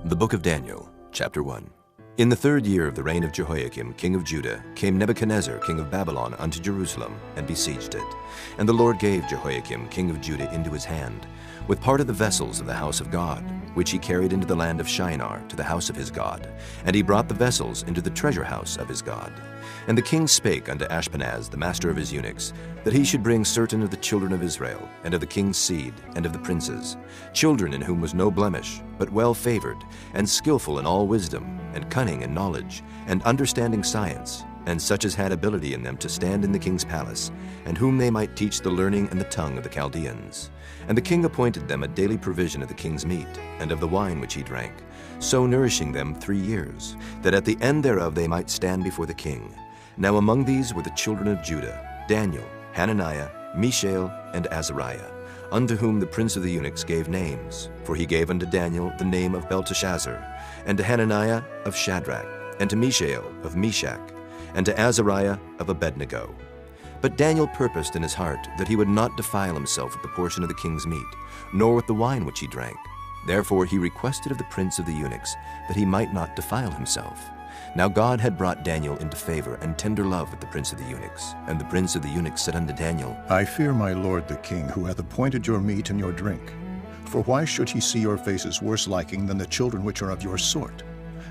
The Book of Daniel, Chapter 1. In the 3rd year of the reign of Jehoiakim, king of Judah, came Nebuchadnezzar, king of Babylon, unto Jerusalem, and besieged it. And the Lord gave Jehoiakim, king of Judah, into his hand, with part of the vessels of the house of God, which he carried into the land of Shinar, to the house of his God. And he brought the vessels into the treasure house of his God. And the king spake unto Ashpenaz, the master of his eunuchs, that he should bring certain of the children of Israel, and of the king's seed, and of the princes, children in whom was no blemish, but well favored, and skillful in all wisdom, and cunning in knowledge, and understanding science, and such as had ability in them to stand in the king's palace, and whom they might teach the learning and the tongue of the Chaldeans. And the king appointed them a daily provision of the king's meat, and of the wine which he drank, so nourishing them 3 years, that at the end thereof they might stand before the king. Now among these were the children of Judah, Daniel, Hananiah, Mishael, and Azariah, unto whom the prince of the eunuchs gave names. For he gave unto Daniel the name of Belteshazzar, and to Hananiah of Shadrach, and to Mishael of Meshach, and to Azariah of Abednego. But Daniel purposed in his heart that he would not defile himself with the portion of the king's meat, nor with the wine which he drank. Therefore he requested of the prince of the eunuchs that he might not defile himself. Now God had brought Daniel into favor and tender love with the prince of the eunuchs. And the prince of the eunuchs said unto Daniel, I fear my lord the king, who hath appointed your meat and your drink. For why should he see your faces worse liking than the children which are of your sort?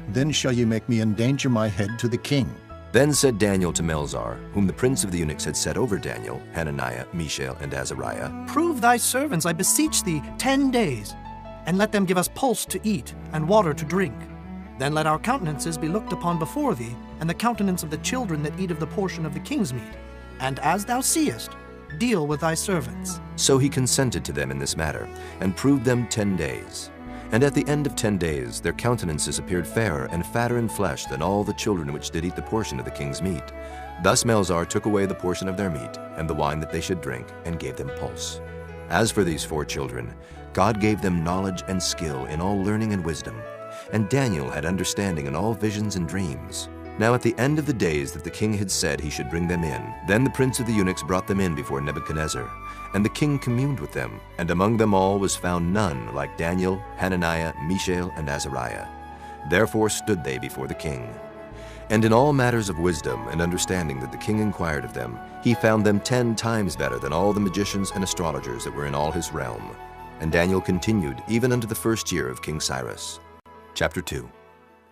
Then shall ye make me endanger my head to the king. Then said Daniel to Melzar, whom the prince of the eunuchs had set over Daniel, Hananiah, Mishael, and Azariah, Prove thy servants, I beseech thee, 10 days, and let them give us pulse to eat and water to drink. Then let our countenances be looked upon before thee, and the countenance of the children that eat of the portion of the king's meat. And as thou seest, deal with thy servants. So he consented to them in this matter, and proved them 10 days. And at the end of 10 days their countenances appeared fairer and fatter in flesh than all the children which did eat the portion of the king's meat. Thus Melzar took away the portion of their meat, and the wine that they should drink, and gave them pulse. As for these 4 children, God gave them knowledge and skill in all learning and wisdom. And Daniel had understanding in all visions and dreams. Now at the end of the days that the king had said he should bring them in, then the prince of the eunuchs brought them in before Nebuchadnezzar. And the king communed with them, and among them all was found none like Daniel, Hananiah, Mishael, and Azariah. Therefore stood they before the king. And in all matters of wisdom and understanding that the king inquired of them, he found them 10 times better than all the magicians and astrologers that were in all his realm. And Daniel continued even unto the 1st year of King Cyrus. Chapter 2.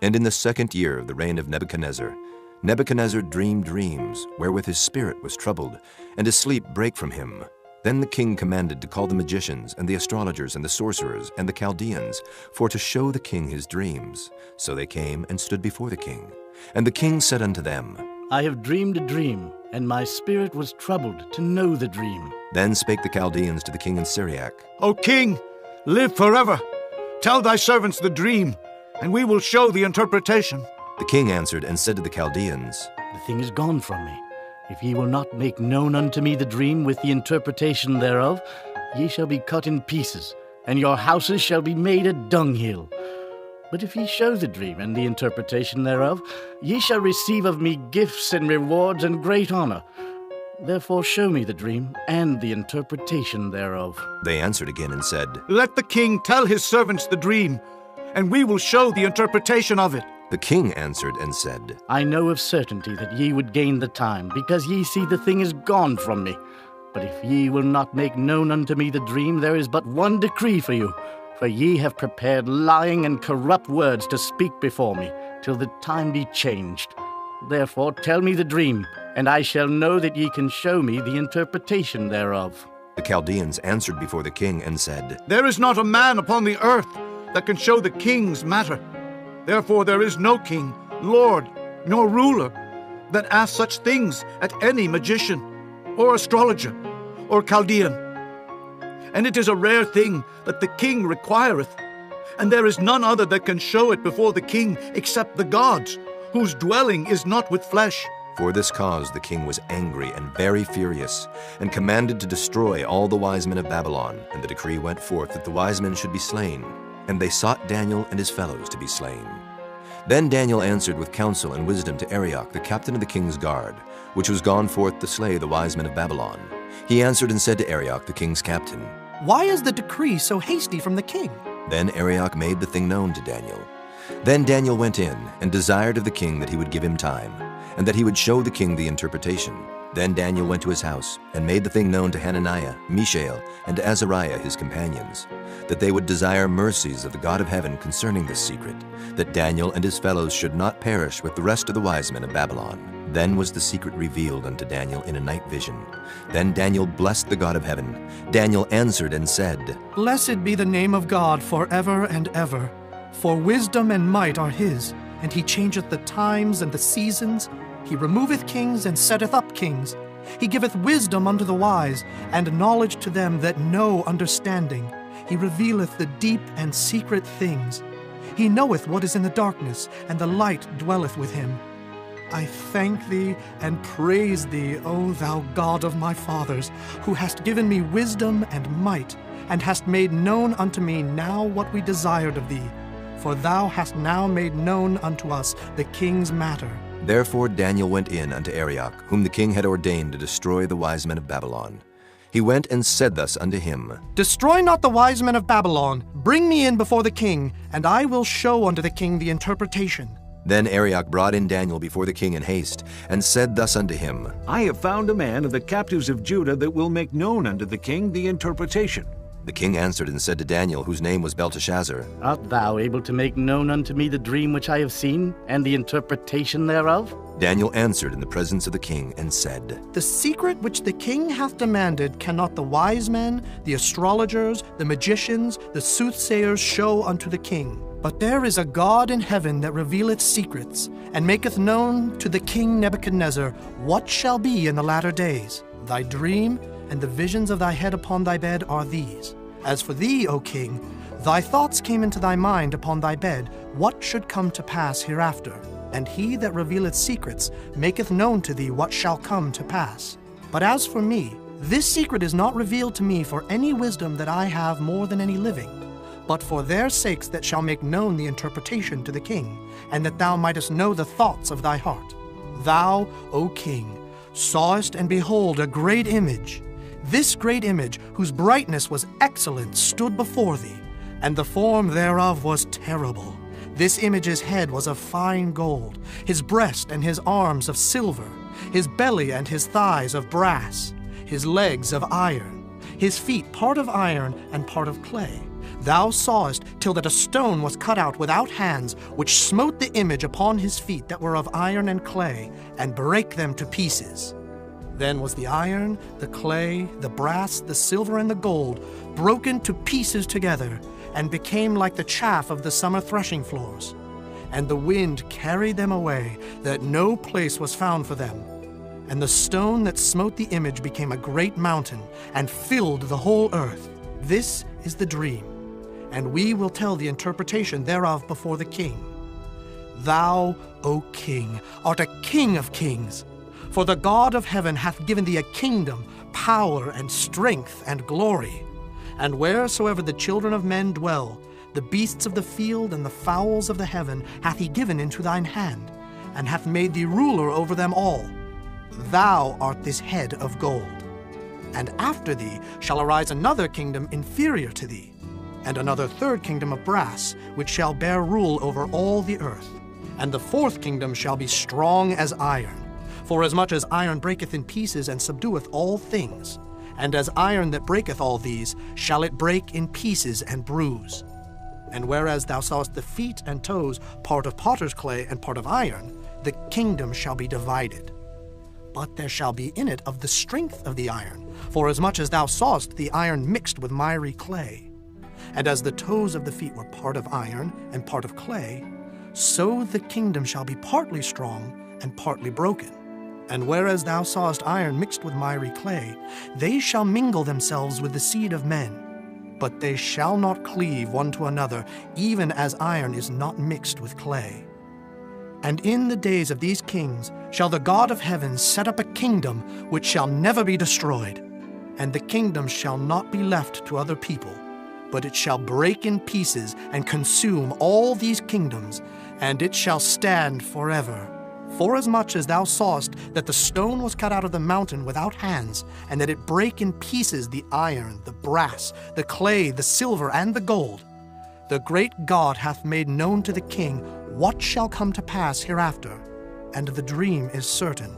And in the 2nd year of the reign of Nebuchadnezzar, Nebuchadnezzar dreamed dreams, wherewith his spirit was troubled, and his sleep brake from him. Then the king commanded to call the magicians, and the astrologers, and the sorcerers, and the Chaldeans, for to show the king his dreams. So they came and stood before the king. And the king said unto them, I have dreamed a dream, and my spirit was troubled to know the dream. Then spake the Chaldeans to the king in Syriac, O king, live forever. Tell thy servants the dream, and we will show the interpretation. The king answered and said to the Chaldeans, The thing is gone from me. If ye will not make known unto me the dream with the interpretation thereof, ye shall be cut in pieces, and your houses shall be made a dunghill. But if ye show the dream and the interpretation thereof, ye shall receive of me gifts and rewards and great honor. Therefore show me the dream and the interpretation thereof. They answered again and said, Let the king tell his servants the dream, and we will show the interpretation of it. The king answered and said, I know of certainty that ye would gain the time, because ye see the thing is gone from me. But if ye will not make known unto me the dream, there is but one decree for you. For ye have prepared lying and corrupt words to speak before me, till the time be changed. Therefore tell me the dream, and I shall know that ye can show me the interpretation thereof. The Chaldeans answered before the king and said, There is not a man upon the earth that can show the king's matter. Therefore there is no king, lord, nor ruler that asks such things at any magician, or astrologer, or Chaldean. And it is a rare thing that the king requireth, and there is none other that can show it before the king except the gods, whose dwelling is not with flesh. For this cause the king was angry and very furious, and commanded to destroy all the wise men of Babylon. And the decree went forth that the wise men should be slain. And they sought Daniel and his fellows to be slain. Then Daniel answered with counsel and wisdom to Arioch, the captain of the king's guard, which was gone forth to slay the wise men of Babylon. He answered and said to Arioch, the king's captain, Why is the decree so hasty from the king? Then Arioch made the thing known to Daniel. Then Daniel went in and desired of the king that he would give him time, and that he would show the king the interpretation. Then Daniel went to his house and made the thing known to Hananiah, Mishael, and to Azariah his companions, that they would desire mercies of the God of heaven concerning this secret, that Daniel and his fellows should not perish with the rest of the wise men of Babylon. Then was the secret revealed unto Daniel in a night vision. Then Daniel blessed the God of heaven. Daniel answered and said, Blessed be the name of God forever and ever. For wisdom and might are his, and he changeth the times and the seasons. He removeth kings and setteth up kings. He giveth wisdom unto the wise, and knowledge to them that know understanding. He revealeth the deep and secret things. He knoweth what is in the darkness, and the light dwelleth with him. I thank thee and praise thee, O thou God of my fathers, who hast given me wisdom and might, and hast made known unto me now what we desired of thee. For thou hast now made known unto us the king's matter. Therefore Daniel went in unto Arioch, whom the king had ordained to destroy the wise men of Babylon. He went and said thus unto him, Destroy not the wise men of Babylon. Bring me in before the king, and I will show unto the king the interpretation. Then Arioch brought in Daniel before the king in haste, and said thus unto him, I have found a man of the captives of Judah that will make known unto the king the interpretation. The king answered and said to Daniel, whose name was Belteshazzar, Art thou able to make known unto me the dream which I have seen, and the interpretation thereof? Daniel answered in the presence of the king, and said, The secret which the king hath demanded cannot the wise men, the astrologers, the magicians, the soothsayers show unto the king. But there is a God in heaven that revealeth secrets, and maketh known to the king Nebuchadnezzar what shall be in the latter days. Thy dream and the visions of thy head upon thy bed are these. As for thee, O king, thy thoughts came into thy mind upon thy bed, what should come to pass hereafter. And he that revealeth secrets maketh known to thee what shall come to pass. But as for me, this secret is not revealed to me for any wisdom that I have more than any living, but for their sakes that shall make known the interpretation to the king, and that thou mightest know the thoughts of thy heart. Thou, O king, sawest and behold a great image. This great image, whose brightness was excellent, stood before thee, and the form thereof was terrible. This image's head was of fine gold, his breast and his arms of silver, his belly and his thighs of brass, his legs of iron, his feet part of iron and part of clay. Thou sawest till that a stone was cut out without hands, which smote the image upon his feet that were of iron and clay, and brake them to pieces. Then was the iron, the clay, the brass, the silver, and the gold broken to pieces together, and became like the chaff of the summer threshing floors. And the wind carried them away, that no place was found for them. And the stone that smote the image became a great mountain, and filled the whole earth. This is the dream, and we will tell the interpretation thereof before the king. Thou, O king, art a king of kings. For the God of heaven hath given thee a kingdom, power, and strength, and glory. And wheresoever the children of men dwell, the beasts of the field and the fowls of the heaven hath he given into thine hand, and hath made thee ruler over them all. Thou art this head of gold. And after thee shall arise another kingdom inferior to thee, and another third kingdom of brass, which shall bear rule over all the earth. And the fourth kingdom shall be strong as iron. For as much as iron breaketh in pieces and subdueth all things, and as iron that breaketh all these, shall it break in pieces and bruise. And whereas thou sawest the feet and toes, part of potter's clay and part of iron, the kingdom shall be divided. But there shall be in it of the strength of the iron, for as much as thou sawest the iron mixed with miry clay. And as the toes of the feet were part of iron and part of clay, so the kingdom shall be partly strong and partly broken. And whereas thou sawest iron mixed with miry clay, they shall mingle themselves with the seed of men. But they shall not cleave one to another, even as iron is not mixed with clay. And in the days of these kings shall the God of heaven set up a kingdom which shall never be destroyed. And the kingdom shall not be left to other people, but it shall break in pieces and consume all these kingdoms, and it shall stand forever. Forasmuch as thou sawest that the stone was cut out of the mountain without hands, and that it brake in pieces the iron, the brass, the clay, the silver, and the gold, The great God hath made known to the king what shall come to pass hereafter, and the dream is certain,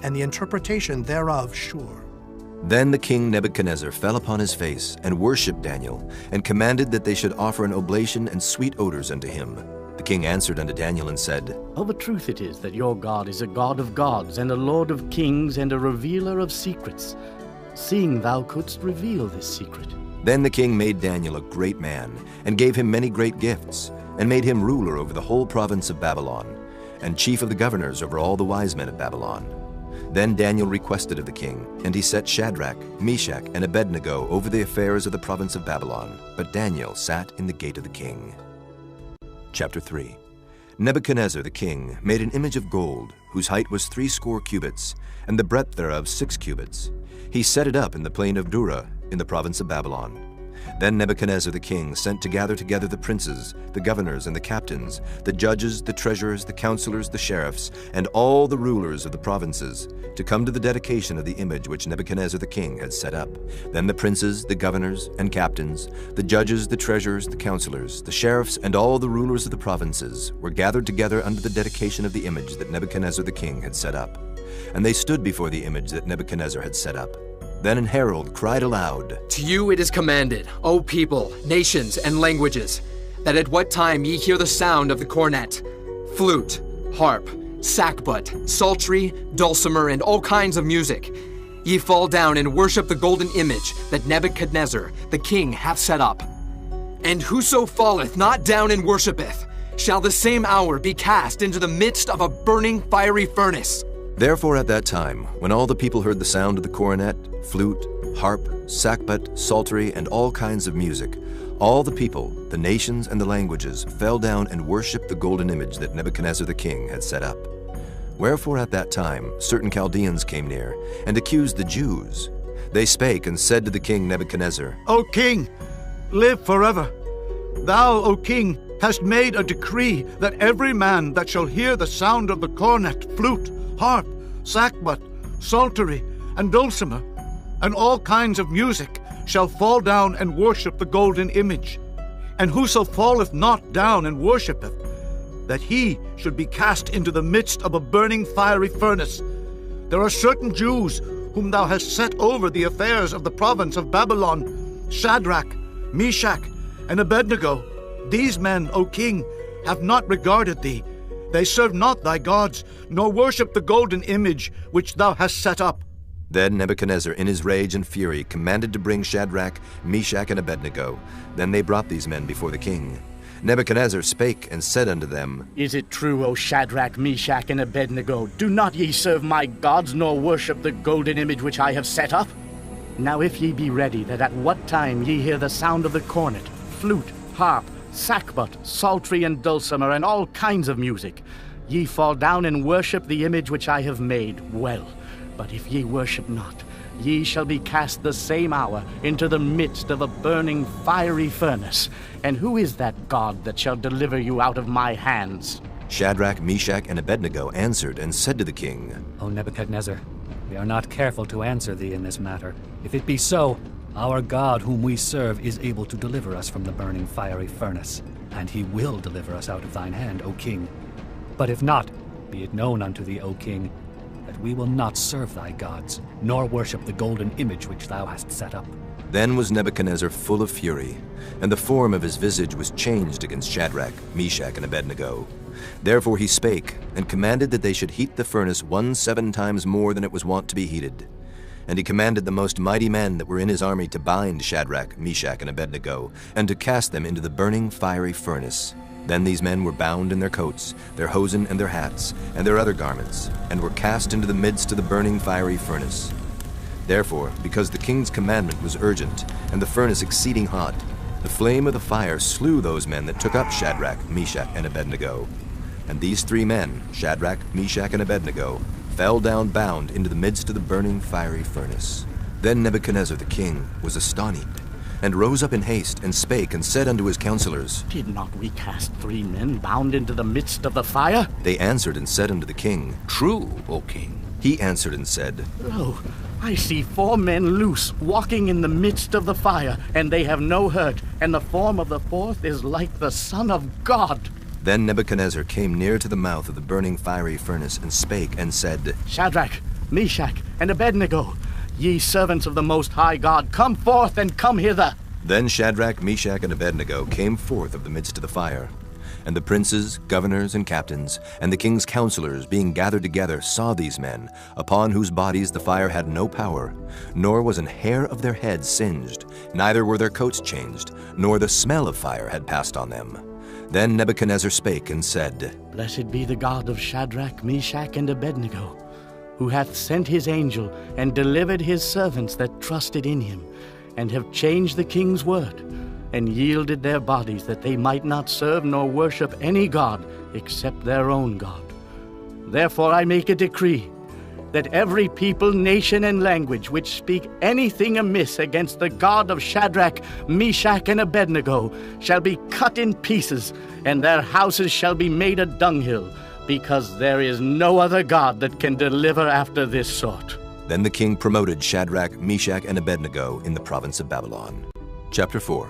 and the interpretation thereof sure. Then the king Nebuchadnezzar fell upon his face and worshipped Daniel, and commanded that they should offer an oblation and sweet odors unto him. The king answered unto Daniel and said, Of a truth it is that your God is a God of gods, and a Lord of kings, and a revealer of secrets, seeing thou couldst reveal this secret. Then the king made Daniel a great man, and gave him many great gifts, and made him ruler over the whole province of Babylon, and chief of the governors over all the wise men of Babylon. Then Daniel requested of the king, and he set Shadrach, Meshach, and Abednego over the affairs of the province of Babylon. But Daniel sat in the gate of the king. Chapter 3. Nebuchadnezzar the king made an image of gold, whose height was 60 cubits, and the breadth thereof 6 cubits. He set it up in the plain of Dura, in the province of Babylon. Then Nebuchadnezzar the king sent to gather together the princes, the governors, and the captains, the judges, the treasurers, the counselors, the sheriffs, and all the rulers of the provinces, to come to the dedication of the image which Nebuchadnezzar the king had set up. Then the princes, the governors, and captains, the judges, the treasurers, the counselors, the sheriffs, and all the rulers of the provinces were gathered together under the dedication of the image that Nebuchadnezzar the king had set up. And they stood before the image that Nebuchadnezzar had set up. Then an herald cried aloud, To you it is commanded, O people, nations, and languages, that at what time ye hear the sound of the cornet, flute, harp, sackbut, psaltery, dulcimer, and all kinds of music, ye fall down and worship the golden image that Nebuchadnezzar the king hath set up. And whoso falleth not down and worshipeth, shall the same hour be cast into the midst of a burning fiery furnace. Therefore at that time, when all the people heard the sound of the cornet, flute, harp, sackbut, psaltery, and all kinds of music, all the people, the nations, and the languages fell down and worshipped the golden image that Nebuchadnezzar the king had set up. Wherefore at that time certain Chaldeans came near, and accused the Jews. They spake and said to the king Nebuchadnezzar, O king, live forever. Thou, O king, hast made a decree that every man that shall hear the sound of the cornet, flute, harp, sackbut, psaltery, and dulcimer, and all kinds of music, shall fall down and worship the golden image. And whoso falleth not down and worshipeth, that he should be cast into the midst of a burning fiery furnace. There are certain Jews whom thou hast set over the affairs of the province of Babylon, Shadrach, Meshach, and Abednego. These men, O king, have not regarded thee. They serve not thy gods, nor worship the golden image which thou hast set up. Then Nebuchadnezzar in his rage and fury commanded to bring Shadrach, Meshach, and Abednego. Then they brought these men before the king. Nebuchadnezzar spake and said unto them, Is it true, O Shadrach, Meshach, and Abednego, do not ye serve my gods, nor worship the golden image which I have set up? Now if ye be ready, that at what time ye hear the sound of the cornet, flute, harp, sackbut, psaltery, and dulcimer, and all kinds of music, ye fall down and worship the image which I have made, well. But if ye worship not, ye shall be cast the same hour into the midst of a burning fiery furnace. And who is that God that shall deliver you out of my hands? Shadrach, Meshach, and Abednego answered and said to the king, O Nebuchadnezzar, we are not careful to answer thee in this matter. If it be so, our God whom we serve is able to deliver us from the burning fiery furnace, and he will deliver us out of thine hand, O king. But if not, be it known unto thee, O king, that we will not serve thy gods, nor worship the golden image which thou hast set up. Then was Nebuchadnezzar full of fury, and the form of his visage was changed against Shadrach, Meshach, and Abednego. Therefore he spake, and commanded that they should heat the furnace 17 times more than it was wont to be heated. And he commanded the most mighty men that were in his army to bind Shadrach, Meshach, and Abednego, and to cast them into the burning fiery furnace. Then these men were bound in their coats, their hosen, and their hats, and their other garments, and were cast into the midst of the burning fiery furnace. Therefore, because the king's commandment was urgent, and the furnace exceeding hot, the flame of the fire slew those men that took up Shadrach, Meshach, and Abednego. And these 3 men, Shadrach, Meshach, and Abednego, fell down bound into the midst of the burning fiery furnace. Then Nebuchadnezzar the king was astonished, and rose up in haste, and spake, and said unto his counselors, Did not we cast 3 men bound into the midst of the fire? They answered and said unto the king, True, O king. He answered and said, Lo, I see 4 men loose, walking in the midst of the fire, and they have no hurt, and the form of the fourth is like the Son of God. Then Nebuchadnezzar came near to the mouth of the burning fiery furnace and spake and said, Shadrach, Meshach, and Abednego, ye servants of the Most High God, come forth and come hither. Then Shadrach, Meshach, and Abednego came forth of the midst of the fire. And the princes, governors, and captains, and the king's counselors, being gathered together, saw these men, upon whose bodies the fire had no power, nor was an hair of their heads singed, neither were their coats changed, nor the smell of fire had passed on them. Then Nebuchadnezzar spake and said, Blessed be the God of Shadrach, Meshach, and Abednego, who hath sent his angel and delivered his servants that trusted in him, and have changed the king's word, and yielded their bodies that they might not serve nor worship any god except their own God. Therefore I make a decree that every people, nation, and language which speak anything amiss against the God of Shadrach, Meshach, and Abednego shall be cut in pieces, and their houses shall be made a dunghill, because there is no other God that can deliver after this sort. Then the king promoted Shadrach, Meshach, and Abednego in the province of Babylon. Chapter 4.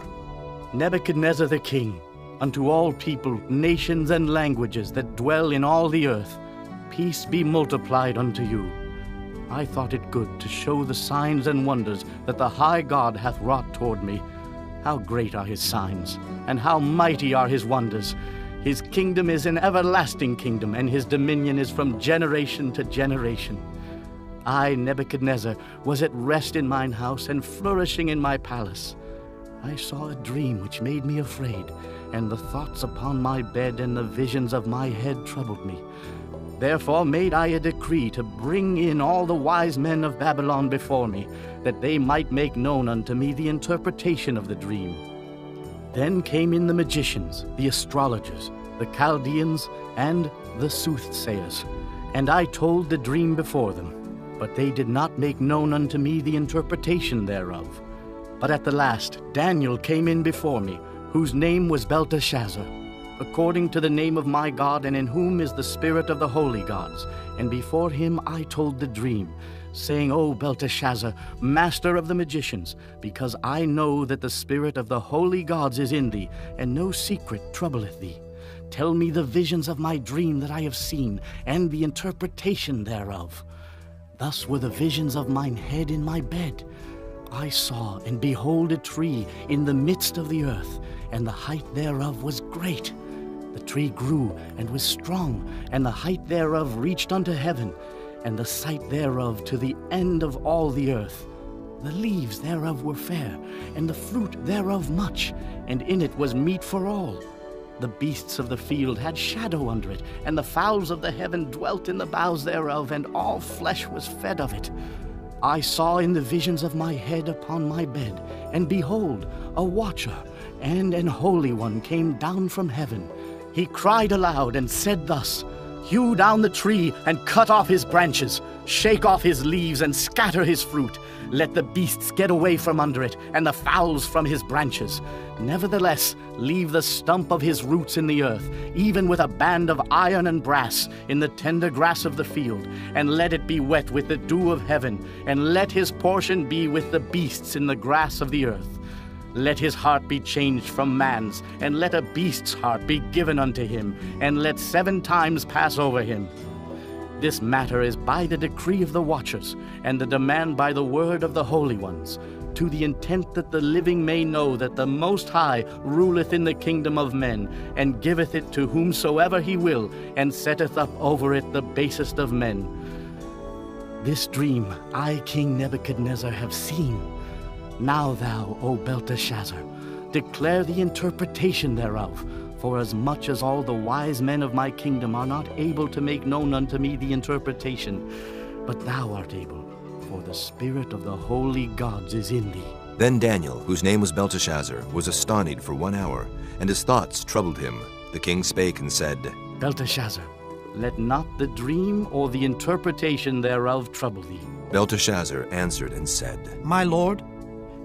Nebuchadnezzar the king, unto all people, nations, and languages that dwell in all the earth, peace be multiplied unto you. I thought it good to show the signs and wonders that the high God hath wrought toward me. How great are his signs, and how mighty are his wonders! His kingdom is an everlasting kingdom, and his dominion is from generation to generation. I, Nebuchadnezzar, was at rest in mine house, and flourishing in my palace. I saw a dream which made me afraid, and the thoughts upon my bed and the visions of my head troubled me. Therefore made I a decree to bring in all the wise men of Babylon before me, that they might make known unto me the interpretation of the dream. Then came in the magicians, the astrologers, the Chaldeans, and the soothsayers, and I told the dream before them, but they did not make known unto me the interpretation thereof. But at the last Daniel came in before me, whose name was Belteshazzar, according to the name of my God, and in whom is the spirit of the holy gods. And before him I told the dream, saying, O Belteshazzar, master of the magicians, because I know that the spirit of the holy gods is in thee, and no secret troubleth thee. Tell me the visions of my dream that I have seen, and the interpretation thereof. Thus were the visions of mine head in my bed. I saw, and behold, a tree in the midst of the earth, and the height thereof was great. The tree grew and was strong, and the height thereof reached unto heaven, and the sight thereof to the end of all the earth. The leaves thereof were fair, and the fruit thereof much, and in it was meat for all. The beasts of the field had shadow under it, and the fowls of the heaven dwelt in the boughs thereof, and all flesh was fed of it. I saw in the visions of my head upon my bed, and behold, a watcher and an holy one came down from heaven. He cried aloud and said thus, Hew down the tree and cut off his branches, shake off his leaves and scatter his fruit. Let the beasts get away from under it, and the fowls from his branches. Nevertheless, leave the stump of his roots in the earth, even with a band of iron and brass in the tender grass of the field, and let it be wet with the dew of heaven, and let his portion be with the beasts in the grass of the earth. Let his heart be changed from man's, and let a beast's heart be given unto him, and let 7 times pass over him. This matter is by the decree of the watchers, and the demand by the word of the holy ones, to the intent that the living may know that the Most High ruleth in the kingdom of men, and giveth it to whomsoever he will, and setteth up over it the basest of men. This dream I, King Nebuchadnezzar, have seen. Now thou, O Belteshazzar, declare the interpretation thereof, for as much as all the wise men of my kingdom are not able to make known unto me the interpretation, but thou art able, for the spirit of the holy gods is in thee. Then Daniel, whose name was Belteshazzar, was astonied for 1 hour, and his thoughts troubled him. The king spake and said, Belteshazzar, let not the dream or the interpretation thereof trouble thee. Belteshazzar answered and said, My lord,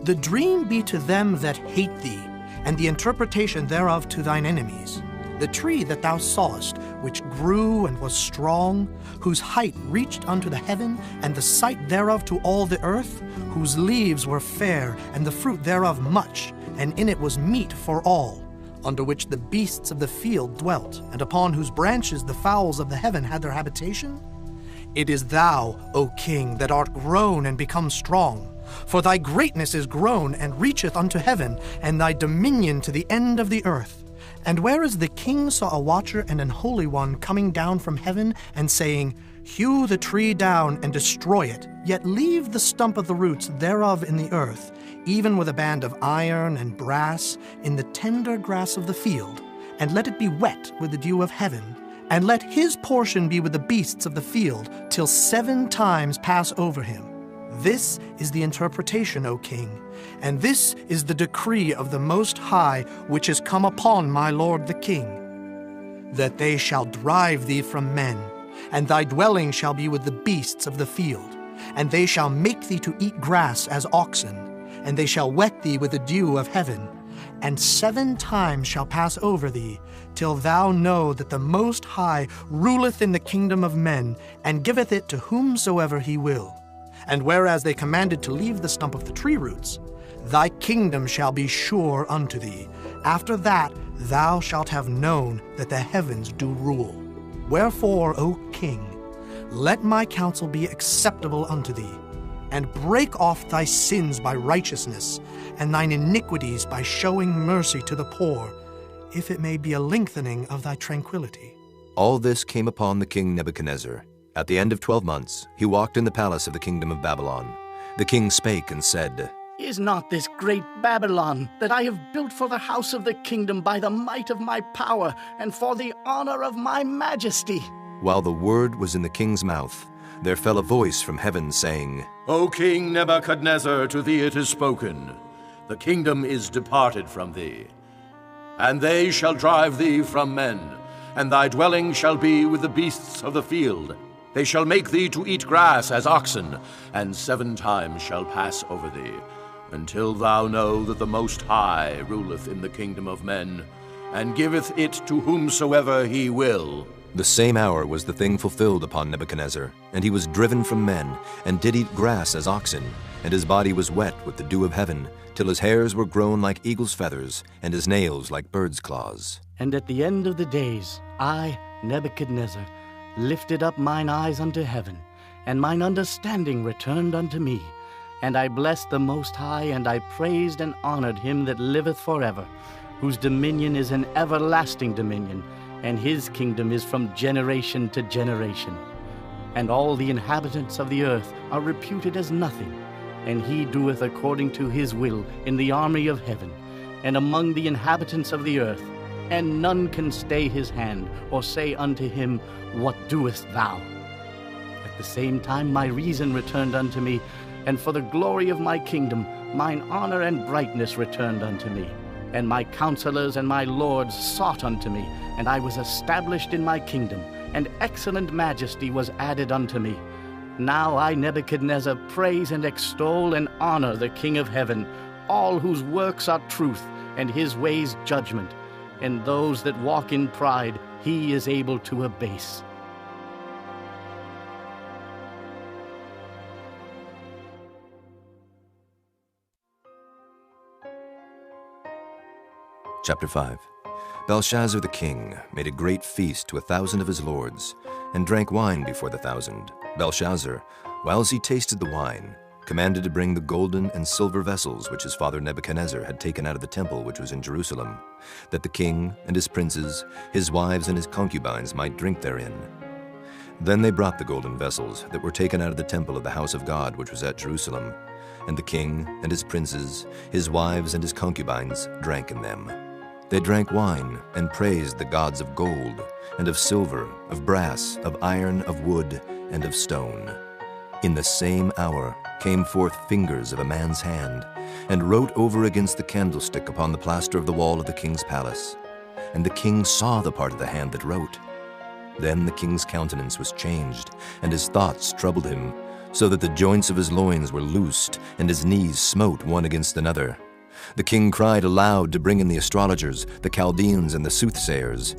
the dream be to them that hate thee, and the interpretation thereof to thine enemies. The tree that thou sawest, which grew and was strong, whose height reached unto the heaven, and the sight thereof to all the earth, whose leaves were fair, and the fruit thereof much, and in it was meat for all, under which the beasts of the field dwelt, and upon whose branches the fowls of the heaven had their habitation? It is thou, O king, that art grown and become strong. For thy greatness is grown and reacheth unto heaven, and thy dominion to the end of the earth. And whereas the king saw a watcher and an holy one coming down from heaven, and saying, Hew the tree down and destroy it, yet leave the stump of the roots thereof in the earth, even with a band of iron and brass, in the tender grass of the field, and let it be wet with the dew of heaven, and let his portion be with the beasts of the field, till 7 times pass over him. This is the interpretation, O king, and this is the decree of the Most High, which is come upon my lord the king, that they shall drive thee from men, and thy dwelling shall be with the beasts of the field, and they shall make thee to eat grass as oxen, and they shall wet thee with the dew of heaven, and 7 times shall pass over thee, till thou know that the Most High ruleth in the kingdom of men, and giveth it to whomsoever he will. And whereas they commanded to leave the stump of the tree roots, thy kingdom shall be sure unto thee. After that thou shalt have known that the heavens do rule. Wherefore, O king, let my counsel be acceptable unto thee, and break off thy sins by righteousness, and thine iniquities by showing mercy to the poor, if it may be a lengthening of thy tranquility. All this came upon the king Nebuchadnezzar. At the end of 12 months, he walked in the palace of the kingdom of Babylon. The king spake and said, Is not this great Babylon that I have built for the house of the kingdom by the might of my power and for the honor of my majesty? While the word was in the king's mouth, there fell a voice from heaven saying, O King Nebuchadnezzar, to thee it is spoken, the kingdom is departed from thee. And they shall drive thee from men, and thy dwelling shall be with the beasts of the field. They shall make thee to eat grass as oxen, and 7 times shall pass over thee, until thou know that the Most High ruleth in the kingdom of men, and giveth it to whomsoever he will. The same hour was the thing fulfilled upon Nebuchadnezzar, and he was driven from men, and did eat grass as oxen, and his body was wet with the dew of heaven, till his hairs were grown like eagle's feathers, and his nails like bird's claws. And at the end of the days, I, Nebuchadnezzar, lifted up mine eyes unto heaven, and mine understanding returned unto me. And I blessed the Most High, and I praised and honored him that liveth forever, whose dominion is an everlasting dominion, and his kingdom is from generation to generation. And all the inhabitants of the earth are reputed as nothing, and he doeth according to his will in the army of heaven, and among the inhabitants of the earth, and none can stay his hand, or say unto him, What doest thou? At the same time my reason returned unto me, and for the glory of my kingdom mine honor and brightness returned unto me. And my counselors and my lords sought unto me, and I was established in my kingdom, and excellent majesty was added unto me. Now I, Nebuchadnezzar, praise and extol and honor the King of heaven, all whose works are truth, and his ways judgment. And those that walk in pride he is able to abase. Chapter 5. Belshazzar the king made a great feast to 1,000 of his lords, and drank wine before the 1,000. Belshazzar, whiles he tasted the wine, commanded to bring the golden and silver vessels which his father Nebuchadnezzar had taken out of the temple which was in Jerusalem, that the king and his princes, his wives and his concubines might drink therein. Then they brought the golden vessels that were taken out of the temple of the house of God which was at Jerusalem, and the king and his princes, his wives and his concubines drank in them. They drank wine and praised the gods of gold, and of silver, of brass, of iron, of wood, and of stone. In the same hour came forth fingers of a man's hand, and wrote over against the candlestick upon the plaster of the wall of the king's palace. And the king saw the part of the hand that wrote. Then the king's countenance was changed, and his thoughts troubled him, so that the joints of his loins were loosed, and his knees smote one against another. The king cried aloud to bring in the astrologers, the Chaldeans, and the soothsayers.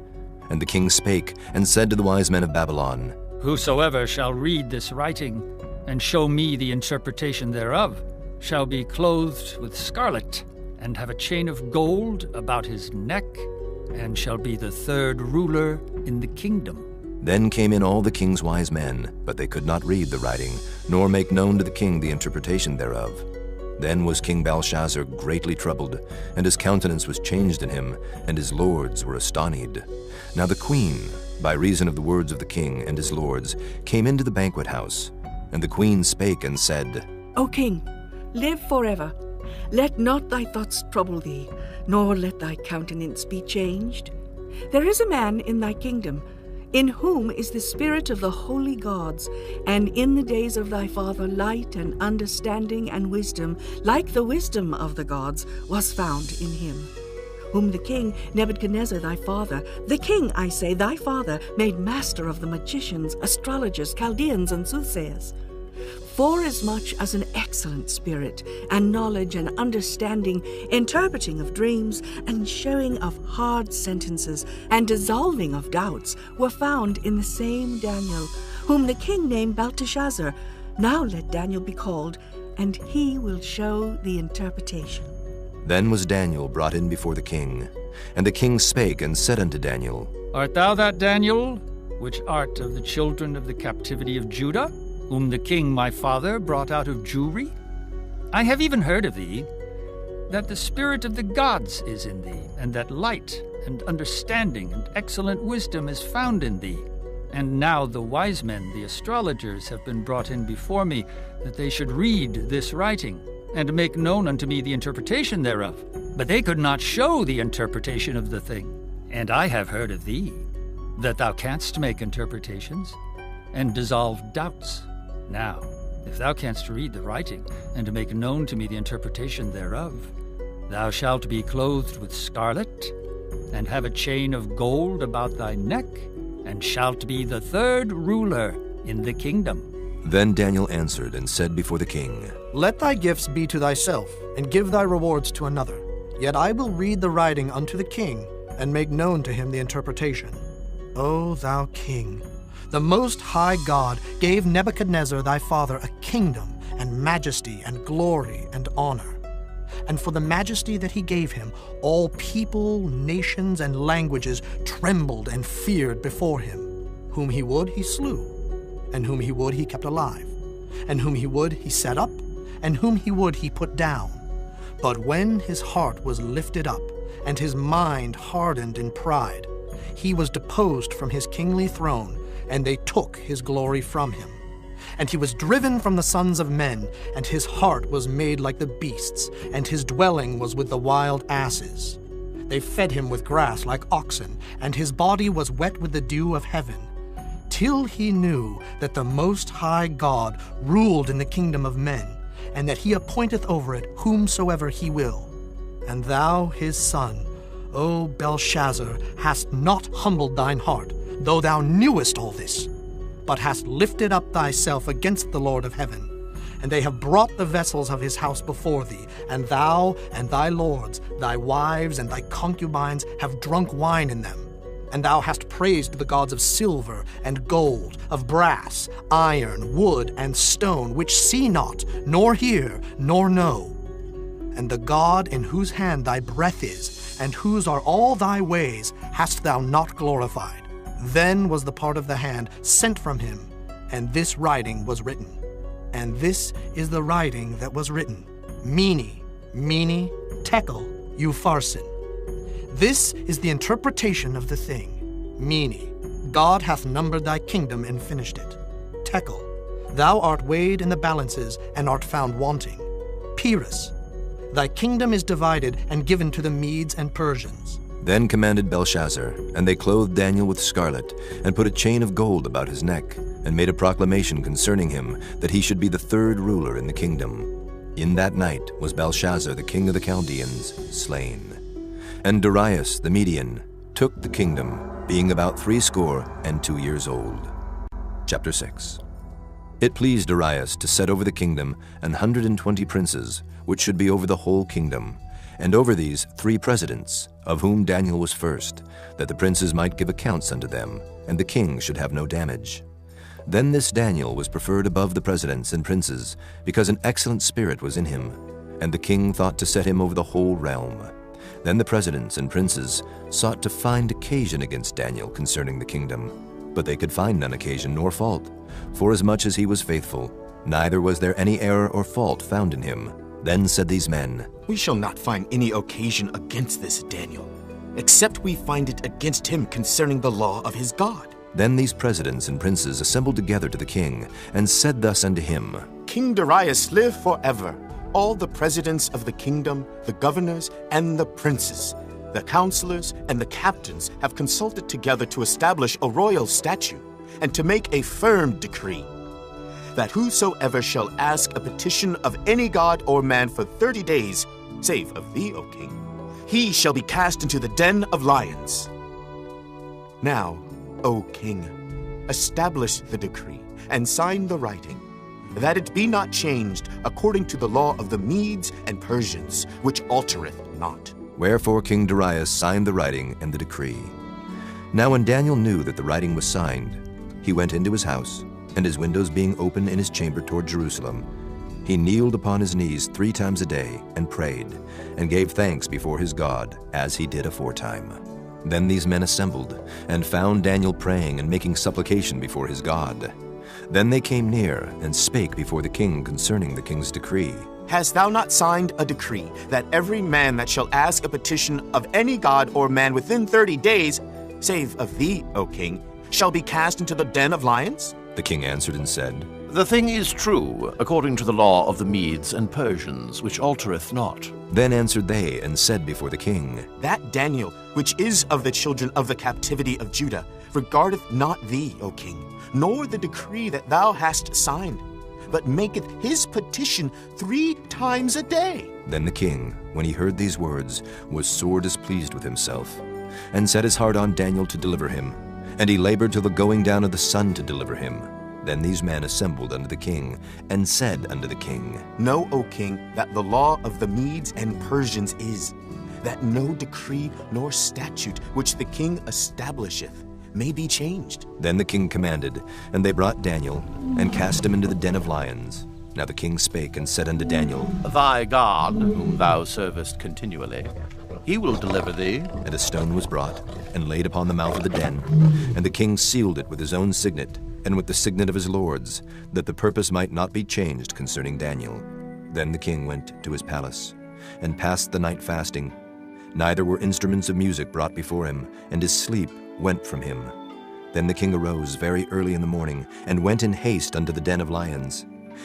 And the king spake, and said to the wise men of Babylon, Whosoever shall read this writing, and show me the interpretation thereof, shall be clothed with scarlet, and have a chain of gold about his neck, and shall be the third ruler in the kingdom. Then came in all the king's wise men, but they could not read the writing, nor make known to the king the interpretation thereof. Then was King Belshazzar greatly troubled, and his countenance was changed in him, and his lords were astonied. Now the queen, by reason of the words of the king and his lords, came into the banquet house. And the queen spake and said, O king, live forever. Let not thy thoughts trouble thee, nor let thy countenance be changed. There is a man in thy kingdom, in whom is the spirit of the holy gods, and in the days of thy father light and understanding and wisdom, like the wisdom of the gods, was found in him, whom the king Nebuchadnezzar thy father, the king, I say, thy father, made master of the magicians, astrologers, Chaldeans, and soothsayers. Forasmuch as an excellent spirit, and knowledge and understanding, interpreting of dreams, and showing of hard sentences, and dissolving of doubts, were found in the same Daniel, whom the king named Belteshazzar. Now let Daniel be called, and he will show the interpretation. Then was Daniel brought in before the king. And the king spake and said unto Daniel, Art thou that Daniel, which art of the children of the captivity of Judah, whom the king my father brought out of Jewry? I have even heard of thee, that the spirit of the gods is in thee, and that light and understanding and excellent wisdom is found in thee. And now the wise men, the astrologers, have been brought in before me, that they should read this writing, and make known unto me the interpretation thereof. But they could not show the interpretation of the thing. And I have heard of thee, that thou canst make interpretations, and dissolve doubts. Now, if thou canst read the writing, and to make known to me the interpretation thereof, thou shalt be clothed with scarlet, and have a chain of gold about thy neck, and shalt be the third ruler in the kingdom. Then Daniel answered and said before the king, Let thy gifts be to thyself, and give thy rewards to another. Yet I will read the writing unto the king, and make known to him the interpretation. O thou king, the Most High God gave Nebuchadnezzar thy father a kingdom, and majesty, and glory, and honor. And for the majesty that he gave him, all people, nations, and languages trembled and feared before him. Whom he would, he slew, and whom he would, he kept alive, and whom he would, he set up, and whom he would, he put down. But when his heart was lifted up, and his mind hardened in pride, he was deposed from his kingly throne, and they took his glory from him. And he was driven from the sons of men, and his heart was made like the beasts, and his dwelling was with the wild asses. They fed him with grass like oxen, and his body was wet with the dew of heaven, till he knew that the Most High God ruled in the kingdom of men, and that he appointeth over it whomsoever he will. And thou, his son, O Belshazzar, hast not humbled thine heart, though thou knewest all this, but hast lifted up thyself against the Lord of heaven. And they have brought the vessels of his house before thee, and thou and thy lords, thy wives and thy concubines have drunk wine in them. And thou hast praised the gods of silver and gold, of brass, iron, wood, and stone, which see not, nor hear, nor know. And the God in whose hand thy breath is, and whose are all thy ways, hast thou not glorified. Then was the part of the hand sent from him, and this writing was written. And this is the writing that was written. Mene, Mene, Tekel, Upharsin. This is the interpretation of the thing. Mene, God hath numbered thy kingdom and finished it. Tekel, thou art weighed in the balances and art found wanting. Peres, thy kingdom is divided and given to the Medes and Persians. Then commanded Belshazzar, and they clothed Daniel with scarlet, and put a chain of gold about his neck, and made a proclamation concerning him, that he should be the third ruler in the kingdom. In that night was Belshazzar the king of the Chaldeans slain. And Darius the Median took the kingdom, being about 62 years old. Chapter 6. It pleased Darius to set over the kingdom 120 princes, which should be over the whole kingdom, and over these 3 presidents, of whom Daniel was first, that the princes might give accounts unto them, and the king should have no damage. Then this Daniel was preferred above the presidents and princes, because an excellent spirit was in him. And the king thought to set him over the whole realm. Then the presidents and princes sought to find occasion against Daniel concerning the kingdom. But they could find none occasion nor fault, forasmuch as he was faithful, neither was there any error or fault found in him. Then said these men, We shall not find any occasion against this Daniel, except we find it against him concerning the law of his God. Then these presidents and princes assembled together to the king, and said thus unto him, King Darius, live forever. All the presidents of the kingdom, the governors and the princes, the counselors and the captains have consulted together to establish a royal statute and to make a firm decree, that whosoever shall ask a petition of any god or man for 30 days, save of thee, O king, he shall be cast into the den of lions. Now, O king, establish the decree and sign the writing, that it be not changed according to the law of the Medes and Persians, which altereth not. Wherefore King Darius signed the writing and the decree. Now when Daniel knew that the writing was signed, he went into his house, and his windows being open in his chamber toward Jerusalem, he kneeled upon his knees 3 times a day, and prayed, and gave thanks before his God, as he did aforetime. Then these men assembled, and found Daniel praying and making supplication before his God. Then they came near, and spake before the king concerning the king's decree. Hast thou not signed a decree that every man that shall ask a petition of any god or man within 30 days, save of thee, O king, shall be cast into the den of lions? The king answered and said, The thing is true, according to the law of the Medes and Persians, which altereth not. Then answered they and said before the king, That Daniel, which is of the children of the captivity of Judah, regardeth not thee, O king, nor the decree that thou hast signed, but maketh his petition 3 times a day. Then the king, when he heard these words, was sore displeased with himself, and set his heart on Daniel to deliver him. And he labored till the going down of the sun to deliver him. Then these men assembled unto the king, and said unto the king, Know, O king, that the law of the Medes and Persians is, that no decree nor statute which the king establisheth may be changed. Then the king commanded, and they brought Daniel, and cast him into the den of lions. Now the king spake and said unto Daniel, Thy God, whom thou servest continually, he will deliver thee. And a stone was brought, and laid upon the mouth of the den. And the king sealed it with his own signet, and with the signet of his lords, that the purpose might not be changed concerning Daniel. Then the king went to his palace, and passed the night fasting. Neither were instruments of music brought before him, and his sleep went from him. Then the king arose very early in the morning, and went in haste unto the den of lions.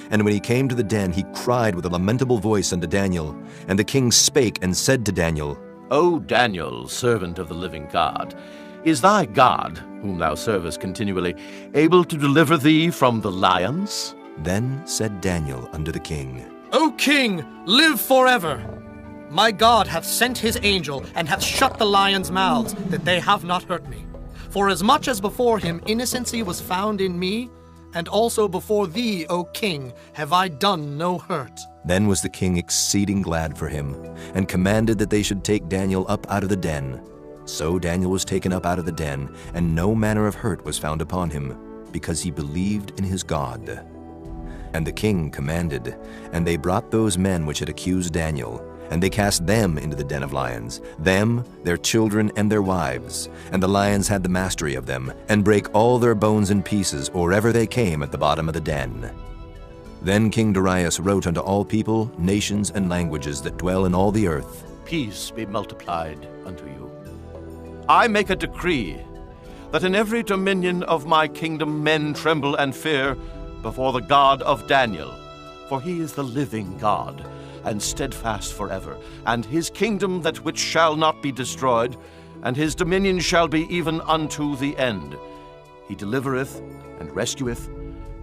And when he came to the den, he cried with a lamentable voice unto Daniel. And the king spake and said to Daniel, O Daniel, servant of the living God, is thy God, whom thou servest continually, able to deliver thee from the lions? Then said Daniel unto the king, O king, live forever! My God hath sent his angel, and hath shut the lions' mouths, that they have not hurt me. For as much as before him innocency was found in me, and also before thee, O king, have I done no hurt. Then was the king exceeding glad for him, and commanded that they should take Daniel up out of the den. So Daniel was taken up out of the den, and no manner of hurt was found upon him, because he believed in his God. And the king commanded, and they brought those men which had accused Daniel, and they cast them into the den of lions, them, their children, and their wives. And the lions had the mastery of them, and brake all their bones in pieces, or ever they came at the bottom of the den. Then King Darius wrote unto all people, nations, and languages that dwell in all the earth, Peace be multiplied unto you. I make a decree, that in every dominion of my kingdom men tremble and fear before the God of Daniel, for he is the living God, and steadfast forever, and his kingdom that which shall not be destroyed, and his dominion shall be even unto the end. He delivereth and rescueth,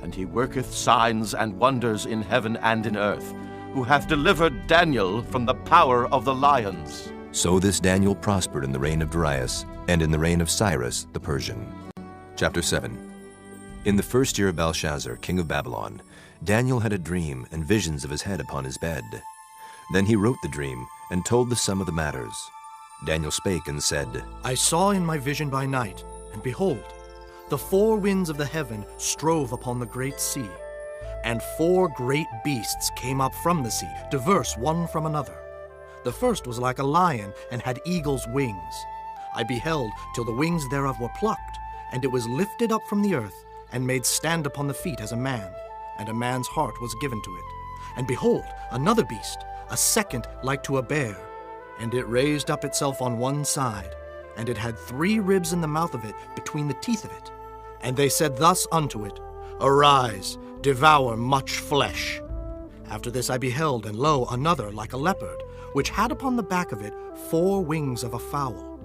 and he worketh signs and wonders in heaven and in earth, who hath delivered Daniel from the power of the lions. So this Daniel prospered in the reign of Darius, and in the reign of Cyrus the Persian. Chapter 7. In the 1st year of Belshazzar, king of Babylon, Daniel had a dream and visions of his head upon his bed. Then he wrote the dream, and told the sum of the matters. Daniel spake and said, I saw in my vision by night, and behold, the 4 winds of the heaven strove upon the great sea. And 4 great beasts came up from the sea, diverse one from another. The first was like a lion, and had eagle's wings. I beheld till the wings thereof were plucked, and it was lifted up from the earth, and made stand upon the feet as a man, and a man's heart was given to it. And behold, another beast, a second like to a bear, and it raised up itself on one side, and it had 3 ribs in the mouth of it between the teeth of it. And they said thus unto it, Arise, devour much flesh. After this I beheld, and lo, another like a leopard, which had upon the back of it 4 wings of a fowl.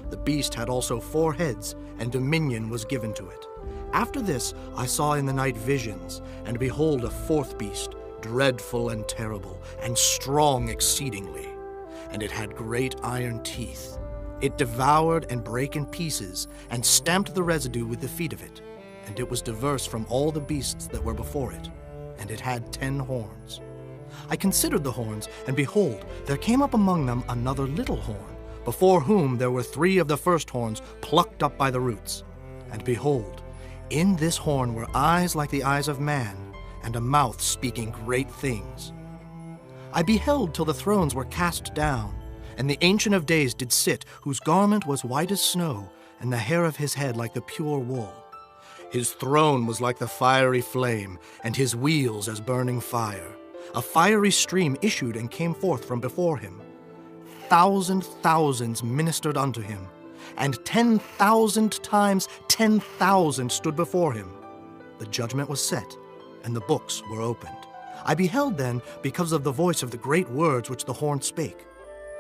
The beast had also 4 heads, and dominion was given to it. After this I saw in the night visions, and behold, a 4th beast, dreadful and terrible, and strong exceedingly. And it had great iron teeth. It devoured and brake in pieces, and stamped the residue with the feet of it. And it was diverse from all the beasts that were before it. And it had 10 horns. I considered the horns, and behold, there came up among them another little horn, before whom there were 3 of the first horns plucked up by the roots. And behold, in this horn were eyes like the eyes of man, and a mouth speaking great things. I beheld till the thrones were cast down, and the Ancient of Days did sit, whose garment was white as snow, and the hair of his head like the pure wool. His throne was like the fiery flame, and his wheels as burning fire. A fiery stream issued and came forth from before him. Thousands ministered unto him, and 10,000 times 10,000 stood before him. The judgment was set, and the books were opened. I beheld then, because of the voice of the great words which the horn spake.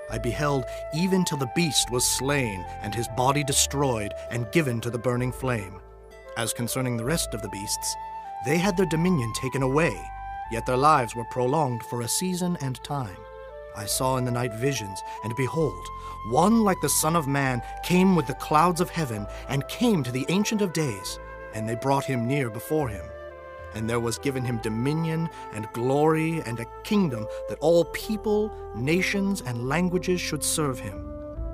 I beheld even till the beast was slain, and his body destroyed, and given to the burning flame. As concerning the rest of the beasts, they had their dominion taken away, yet their lives were prolonged for a season and time. I saw in the night visions, and behold, one like the Son of Man came with the clouds of heaven, and came to the Ancient of Days, and they brought him near before him. And there was given him dominion and glory and a kingdom, that all people, nations, and languages should serve him.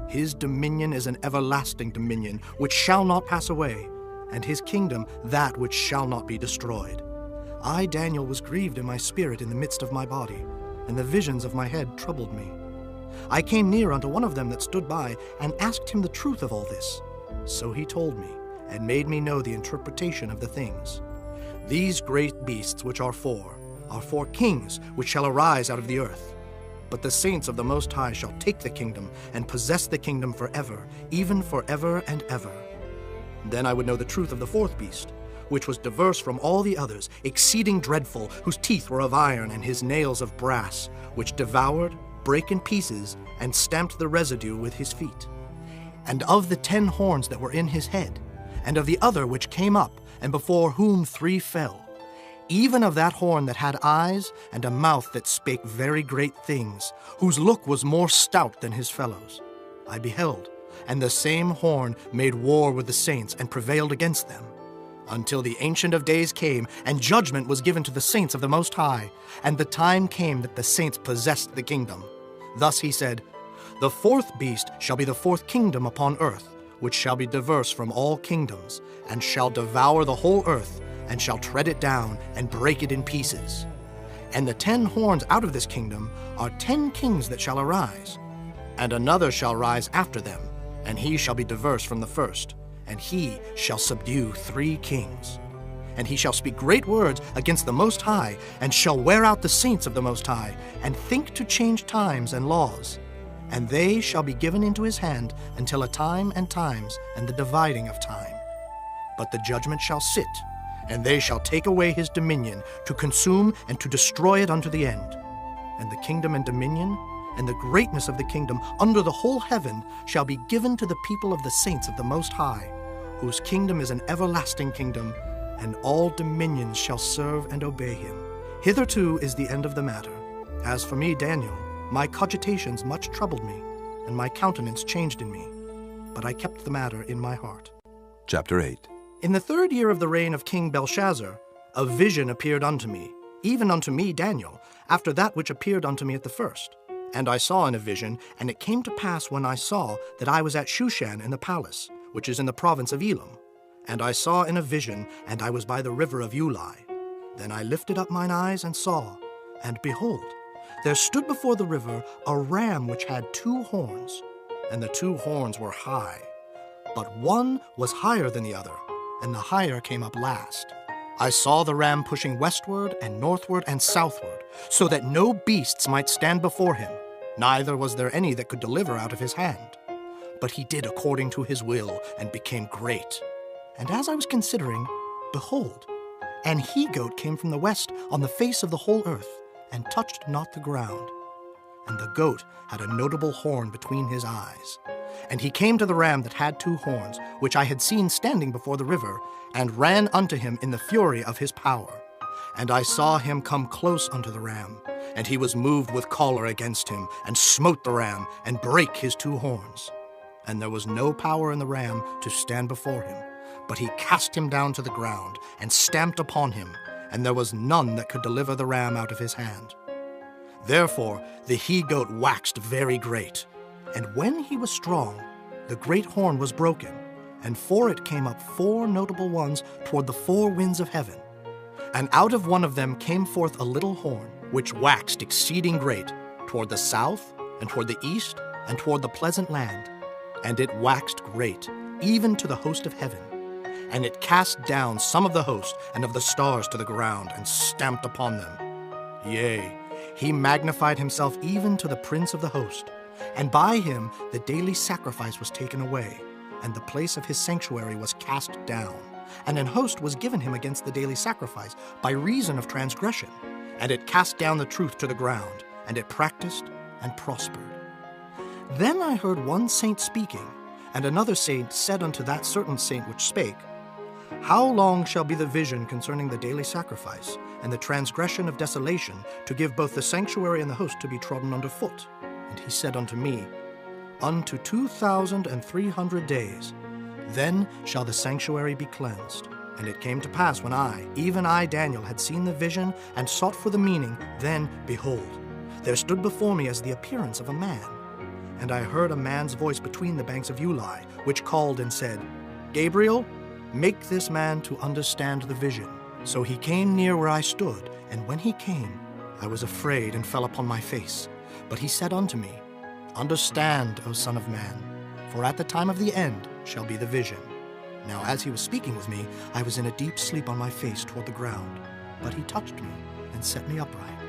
His dominion is an everlasting dominion, which shall not pass away, and his kingdom that which shall not be destroyed. I, Daniel, was grieved in my spirit in the midst of my body, and the visions of my head troubled me. I came near unto one of them that stood by, and asked him the truth of all this. So he told me, and made me know the interpretation of the things. These great beasts which are 4 kings which shall arise out of the earth. But the saints of the Most High shall take the kingdom, and possess the kingdom forever, even forever and ever. Then I would know the truth of the 4th beast, which was diverse from all the others, exceeding dreadful, whose teeth were of iron, and his nails of brass, which devoured, brake in pieces, and stamped the residue with his feet. And of the 10 horns that were in his head, and of the other which came up, and before whom 3 fell, even of that horn that had eyes, and a mouth that spake very great things, whose look was more stout than his fellows, I beheld, and the same horn made war with the saints, and prevailed against them, until the Ancient of Days came, and judgment was given to the saints of the Most High, and the time came that the saints possessed the kingdom. Thus he said, The 4th beast shall be the 4th kingdom upon earth, which shall be diverse from all kingdoms, and shall devour the whole earth, and shall tread it down, and break it in pieces. And the 10 horns out of this kingdom are 10 kings that shall arise, and another shall rise after them, and he shall be diverse from the first, and he shall subdue 3 kings. And he shall speak great words against the Most High, and shall wear out the saints of the Most High, and think to change times and laws. And they shall be given into his hand until a time and times, and the dividing of time. But the judgment shall sit, and they shall take away his dominion, to consume and to destroy it unto the end. And the kingdom and dominion, and the greatness of the kingdom under the whole heaven shall be given to the people of the saints of the Most High, whose kingdom is an everlasting kingdom, and all dominions shall serve and obey him. Hitherto is the end of the matter. As for me, Daniel, my cogitations much troubled me, and my countenance changed in me. But I kept the matter in my heart. Chapter 8. In the 3rd year of the reign of King Belshazzar, a vision appeared unto me, even unto me, Daniel, after that which appeared unto me at the first. And I saw in a vision, and it came to pass when I saw that I was at Shushan in the palace, which is in the province of Elam. And I saw in a vision, and I was by the river of Ulai. Then I lifted up mine eyes and saw, and behold, there stood before the river a ram which had 2 horns, and the 2 horns were high. But one was higher than the other, and the higher came up last. I saw the ram pushing westward and northward and southward, so that no beasts might stand before him, neither was there any that could deliver out of his hand. But he did according to his will, and became great. And as I was considering, behold, an he-goat came from the west on the face of the whole earth, and touched not the ground. And the goat had a notable horn between his eyes. And he came to the ram that had 2 horns, which I had seen standing before the river, and ran unto him in the fury of his power. And I saw him come close unto the ram, and he was moved with choler against him, and smote the ram, and brake his 2 horns. And there was no power in the ram to stand before him, but he cast him down to the ground, and stamped upon him, and there was none that could deliver the ram out of his hand. Therefore the he-goat waxed very great, and when he was strong, the great horn was broken, and for it came up 4 notable ones toward the 4 winds of heaven. And out of one of them came forth a little horn, which waxed exceeding great, toward the south, and toward the east, and toward the pleasant land. And it waxed great, even to the host of heaven. And it cast down some of the host and of the stars to the ground, and stamped upon them. Yea, he magnified himself even to the prince of the host. And by him the daily sacrifice was taken away, and the place of his sanctuary was cast down. And an host was given him against the daily sacrifice by reason of transgression. And it cast down the truth to the ground, and it practiced and prospered. Then I heard one saint speaking, and another saint said unto that certain saint which spake, How long shall be the vision concerning the daily sacrifice, and the transgression of desolation, to give both the sanctuary and the host to be trodden under foot? And he said unto me, Unto 2,300 days. Then shall the sanctuary be cleansed. And it came to pass when I, even I, Daniel, had seen the vision, and sought for the meaning, then, behold, there stood before me as the appearance of a man. And I heard a man's voice between the banks of Uli, which called and said, Gabriel, make this man to understand the vision. So he came near where I stood, and when he came, I was afraid and fell upon my face. But he said unto me, Understand, O Son of Man, for at the time of the end shall be the vision. Now as he was speaking with me, I was in a deep sleep on my face toward the ground. But he touched me and set me upright.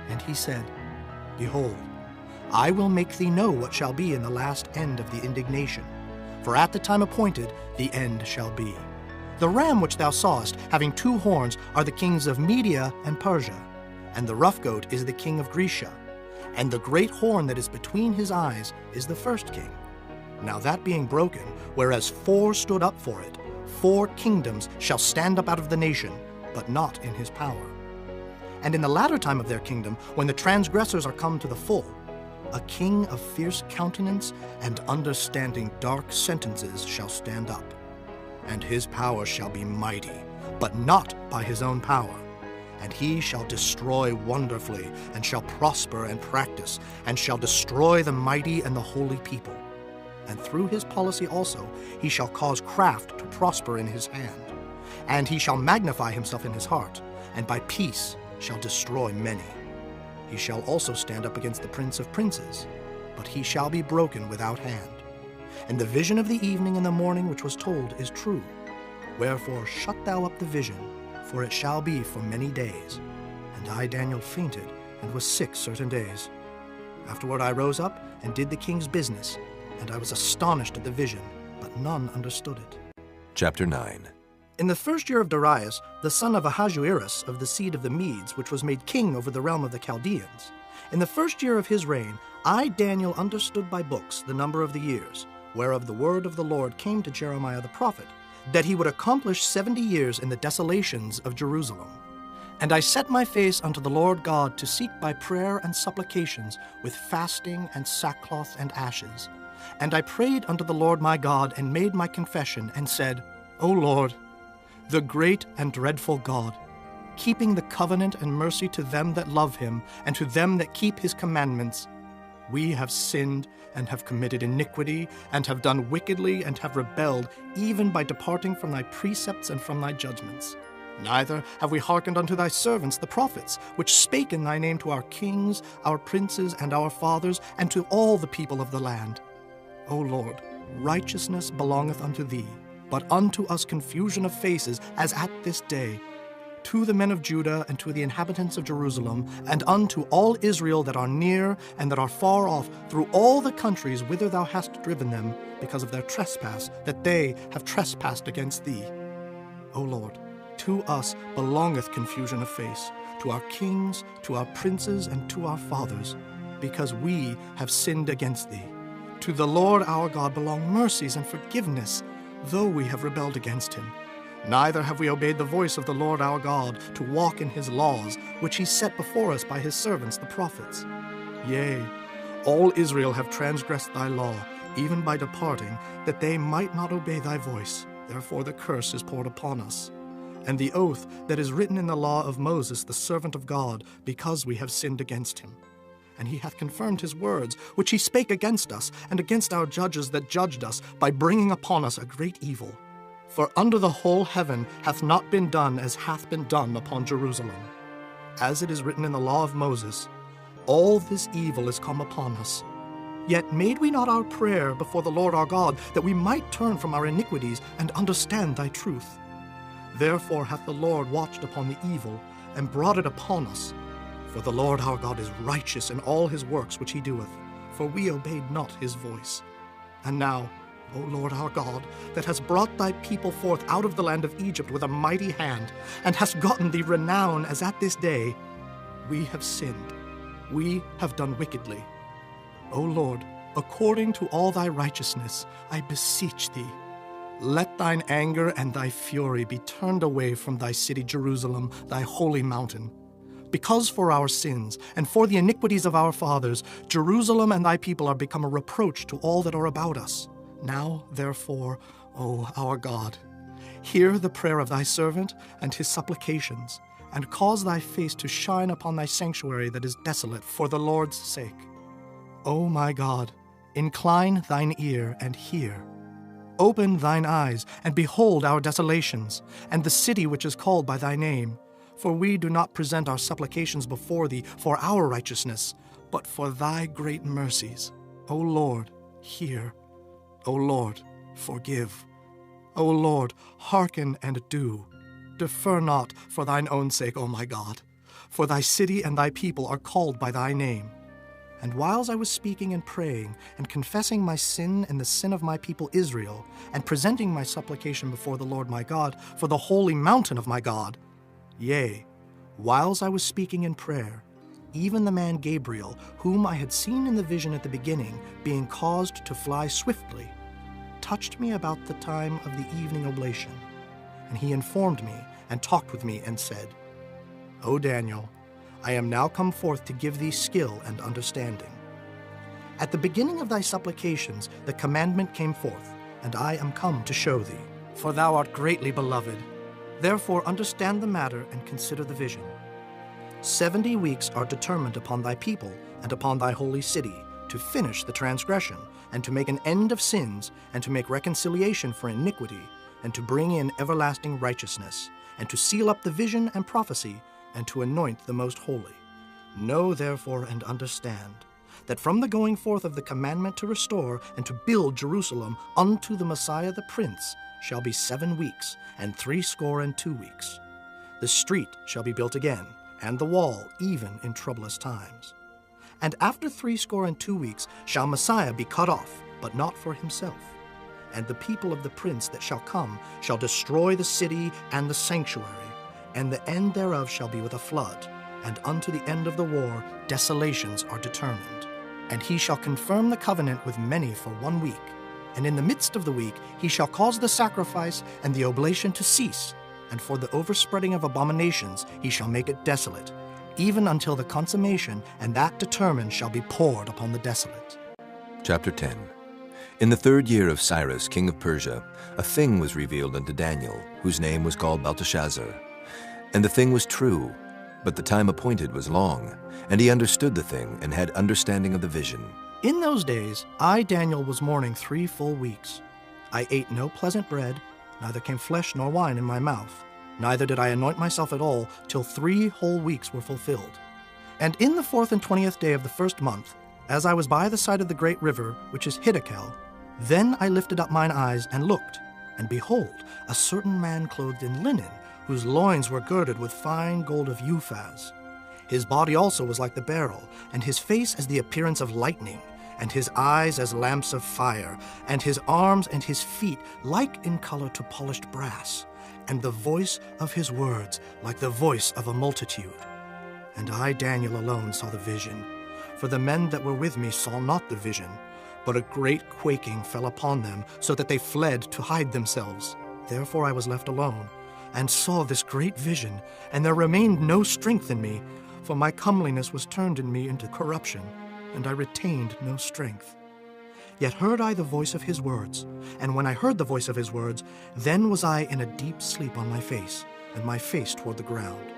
And he said, Behold, I will make thee know what shall be in the last end of the indignation. For at the time appointed the end shall be. The ram which thou sawest, having 2 horns, are the kings of Media and Persia, and the rough goat is the king of Grecia, and the great horn that is between his eyes is the first king. Now that being broken, whereas 4 stood up for it, 4 kingdoms shall stand up out of the nation, but not in his power. And in the latter time of their kingdom, when the transgressors are come to the full, a king of fierce countenance and understanding dark sentences shall stand up. And his power shall be mighty, but not by his own power. And he shall destroy wonderfully, and shall prosper and practice, and shall destroy the mighty and the holy people. And through his policy also he shall cause craft to prosper in his hand. And he shall magnify himself in his heart, and by peace shall destroy many. He shall also stand up against the prince of princes, but he shall be broken without hand. And the vision of the evening and the morning which was told is true. Wherefore shut thou up the vision, for it shall be for many days. And I, Daniel, fainted, and was sick certain days. Afterward I rose up, and did the king's business, and I was astonished at the vision, but none understood it. Chapter 9. In the first year of Darius, the son of Ahasuerus of the seed of the Medes, which was made king over the realm of the Chaldeans, in the first year of his reign, I, Daniel, understood by books the number of the years, whereof the word of the Lord came to Jeremiah the prophet, that he would accomplish 70 years in the desolations of Jerusalem. And I set my face unto the Lord God to seek by prayer and supplications with fasting and sackcloth and ashes. And I prayed unto the Lord my God, and made my confession, and said, O Lord, the great and dreadful God, keeping the covenant and mercy to them that love him, and to them that keep his commandments, we have sinned and have committed iniquity, and have done wickedly, and have rebelled, even by departing from thy precepts and from thy judgments. Neither have we hearkened unto thy servants the prophets, which spake in thy name to our kings, our princes, and our fathers, and to all the people of the land. O Lord, righteousness belongeth unto thee, but unto us confusion of faces, as at this day. To the men of Judah, and to the inhabitants of Jerusalem, and unto all Israel that are near and that are far off, through all the countries whither thou hast driven them, because of their trespass, that they have trespassed against thee. O Lord, to us belongeth confusion of face, to our kings, to our princes, and to our fathers, because we have sinned against thee. To the Lord our God belong mercies and forgiveness, though we have rebelled against him. Neither have we obeyed the voice of the Lord our God, to walk in his laws, which he set before us by his servants the prophets. Yea, all Israel have transgressed thy law, even by departing, that they might not obey thy voice. Therefore the curse is poured upon us. And the oath that is written in the law of Moses, the servant of God, because we have sinned against him. And he hath confirmed his words, which he spake against us, and against our judges that judged us, by bringing upon us a great evil. For under the whole heaven hath not been done as hath been done upon Jerusalem. As it is written in the law of Moses, all this evil is come upon us. Yet made we not our prayer before the Lord our God, that we might turn from our iniquities and understand thy truth. Therefore hath the Lord watched upon the evil, and brought it upon us. For the Lord our God is righteous in all his works which he doeth, for we obeyed not his voice. And now, O Lord our God, that hast brought thy people forth out of the land of Egypt with a mighty hand, and hast gotten thee renown as at this day, we have sinned, we have done wickedly. O Lord, according to all thy righteousness, I beseech thee, let thine anger and thy fury be turned away from thy city Jerusalem, thy holy mountain. Because for our sins and for the iniquities of our fathers, Jerusalem and thy people are become a reproach to all that are about us. Now, therefore, O our God, hear the prayer of thy servant and his supplications, and cause thy face to shine upon thy sanctuary that is desolate for the Lord's sake. O my God, incline thine ear and hear. Open thine eyes and behold our desolations, and the city which is called by thy name. For we do not present our supplications before thee for our righteousness, but for thy great mercies. O Lord, hear. O Lord, forgive. O Lord, hearken and do. Defer not for thine own sake, O my God, for thy city and thy people are called by thy name. And whiles I was speaking and praying, and confessing my sin and the sin of my people Israel, and presenting my supplication before the Lord my God for the holy mountain of my God, yea, whiles I was speaking in prayer, even the man Gabriel, whom I had seen in the vision at the beginning, being caused to fly swiftly, touched me about the time of the evening oblation. And he informed me, and talked with me, and said, O Daniel, I am now come forth to give thee skill and understanding. At the beginning of thy supplications the commandment came forth, and I am come to show thee. For thou art greatly beloved. Therefore understand the matter and consider the vision. 70 weeks are determined upon thy people and upon thy holy city, to finish the transgression, and to make an end of sins, and to make reconciliation for iniquity, and to bring in everlasting righteousness, and to seal up the vision and prophecy, and to anoint the most holy. Know therefore and understand, that from the going forth of the commandment to restore and to build Jerusalem unto the Messiah the Prince shall be 7 weeks, and 62 weeks. The street shall be built again, and the wall even in troublous times. And after 62 weeks shall Messiah be cut off, but not for himself. And the people of the prince that shall come shall destroy the city and the sanctuary, and the end thereof shall be with a flood, and unto the end of the war desolations are determined. And he shall confirm the covenant with many for 1 week, and in the midst of the week he shall cause the sacrifice and the oblation to cease, and for the overspreading of abominations he shall make it desolate, even until the consummation, and that determined shall be poured upon the desolate. Chapter 10. In the 3rd year of Cyrus, king of Persia, a thing was revealed unto Daniel, whose name was called Belteshazzar. And the thing was true, but the time appointed was long, and he understood the thing, and had understanding of the vision. In those days I, Daniel, was mourning 3 full weeks. I ate no pleasant bread, neither came flesh nor wine in my mouth, neither did I anoint myself at all till 3 whole weeks were fulfilled. And in the 4th and 20th day of the 1st month, as I was by the side of the great river, which is Hiddekel, then I lifted up mine eyes and looked, and behold, a certain man clothed in linen, whose loins were girded with fine gold of Uphaz. His body also was like the beryl, and his face as the appearance of lightning, and his eyes as lamps of fire, and his arms and his feet like in color to polished brass, and the voice of his words like the voice of a multitude. And I, Daniel, alone saw the vision, for the men that were with me saw not the vision, but a great quaking fell upon them, so that they fled to hide themselves. Therefore I was left alone, and saw this great vision, and there remained no strength in me, for my comeliness was turned in me into corruption, and I retained no strength. Yet heard I the voice of his words, and when I heard the voice of his words, then was I in a deep sleep on my face, and my face toward the ground.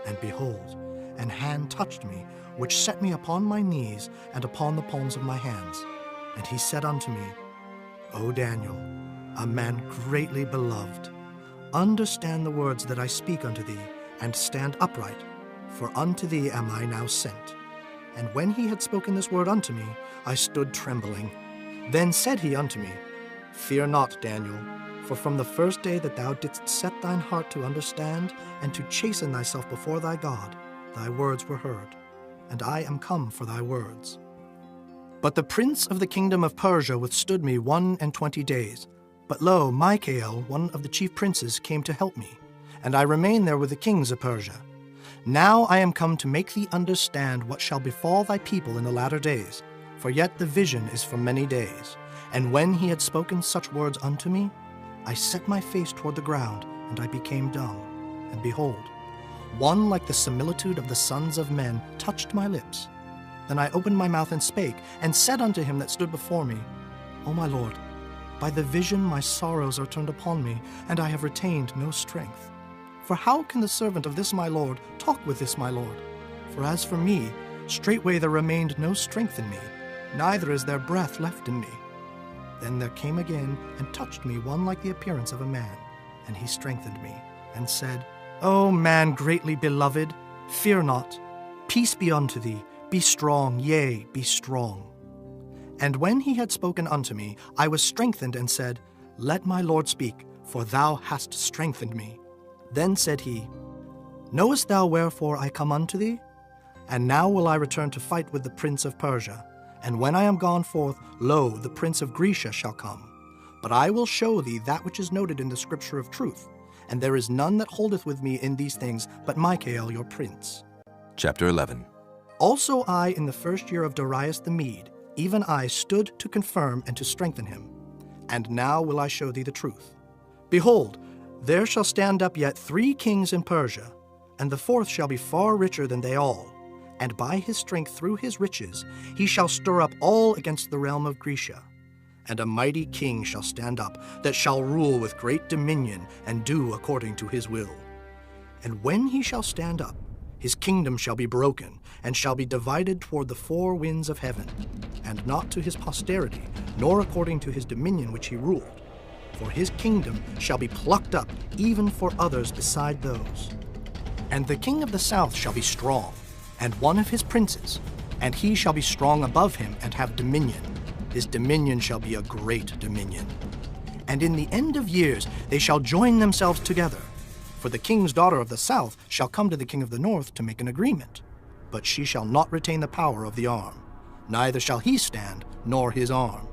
And behold, an hand touched me, which set me upon my knees and upon the palms of my hands. And he said unto me, O Daniel, a man greatly beloved, understand the words that I speak unto thee, and stand upright, for unto thee am I now sent. And when he had spoken this word unto me, I stood trembling. Then said he unto me, Fear not, Daniel, for from the first day that thou didst set thine heart to understand, and to chasten thyself before thy God, thy words were heard, and I am come for thy words. But the prince of the kingdom of Persia withstood me 21 days. But lo, Michael, one of the chief princes, came to help me, and I remained there with the kings of Persia. Now I am come to make thee understand what shall befall thy people in the latter days, for yet the vision is for many days. And when he had spoken such words unto me, I set my face toward the ground, and I became dumb. And behold, one like the similitude of the sons of men touched my lips. Then I opened my mouth and spake, and said unto him that stood before me, O my Lord, by the vision my sorrows are turned upon me, and I have retained no strength. For how can the servant of this my Lord talk with this my Lord? For as for me, straightway there remained no strength in me, neither is there breath left in me. Then there came again and touched me one like the appearance of a man, and he strengthened me, and said, O man greatly beloved, fear not, peace be unto thee, be strong, yea, be strong. And when he had spoken unto me, I was strengthened, and said, Let my Lord speak, for thou hast strengthened me. Then said he, Knowest thou wherefore I come unto thee? And now will I return to fight with the prince of Persia. And when I am gone forth, lo, the prince of Grecia shall come. But I will show thee that which is noted in the scripture of truth. And there is none that holdeth with me in these things, but Michael your prince. Chapter 11. Also I, in the first year of Darius the Mede, even I stood to confirm and to strengthen him. And now will I show thee the truth. Behold, there shall stand up yet 3 kings in Persia, and the 4th shall be far richer than they all. And by his strength through his riches he shall stir up all against the realm of Grecia. And a mighty king shall stand up, that shall rule with great dominion, and do according to his will. And when he shall stand up, his kingdom shall be broken, and shall be divided toward the 4 winds of heaven, and not to his posterity, nor according to his dominion which he ruled. For his kingdom shall be plucked up, even for others beside those. And the king of the south shall be strong, and one of his princes, and he shall be strong above him, and have dominion. His dominion shall be a great dominion. And in the end of years they shall join themselves together. For the king's daughter of the south shall come to the king of the north to make an agreement. But she shall not retain the power of the arm, neither shall he stand, nor his arm.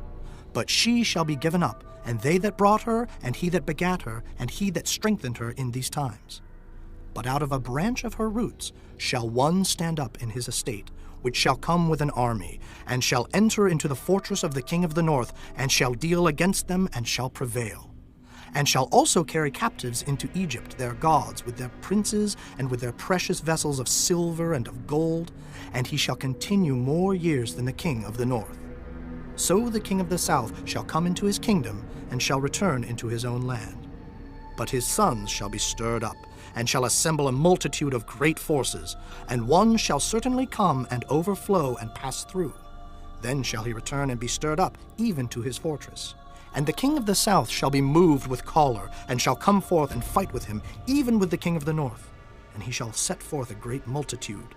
But she shall be given up, and they that brought her, and he that begat her, and he that strengthened her in these times. But out of a branch of her roots shall one stand up in his estate, which shall come with an army, and shall enter into the fortress of the king of the north, and shall deal against them, and shall prevail. And shall also carry captives into Egypt their gods, with their princes, and with their precious vessels of silver and of gold, and he shall continue more years than the king of the north. So the king of the south shall come into his kingdom, and shall return into his own land. But his sons shall be stirred up, and shall assemble a multitude of great forces, and one shall certainly come and overflow and pass through. Then shall he return and be stirred up, even to his fortress. And the king of the south shall be moved with choler, and shall come forth and fight with him, even with the king of the north. And he shall set forth a great multitude,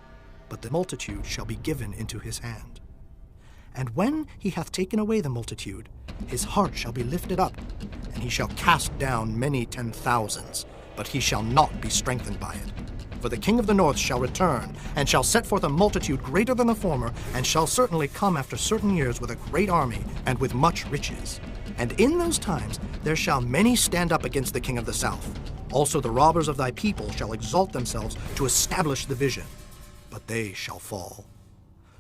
but the multitude shall be given into his hand. And when he hath taken away the multitude, his heart shall be lifted up, and he shall cast down many 10,000s, but he shall not be strengthened by it. For the king of the north shall return, and shall set forth a multitude greater than the former, and shall certainly come after certain years with a great army, and with much riches. And in those times there shall many stand up against the king of the south. Also the robbers of thy people shall exalt themselves to establish the vision, but they shall fall.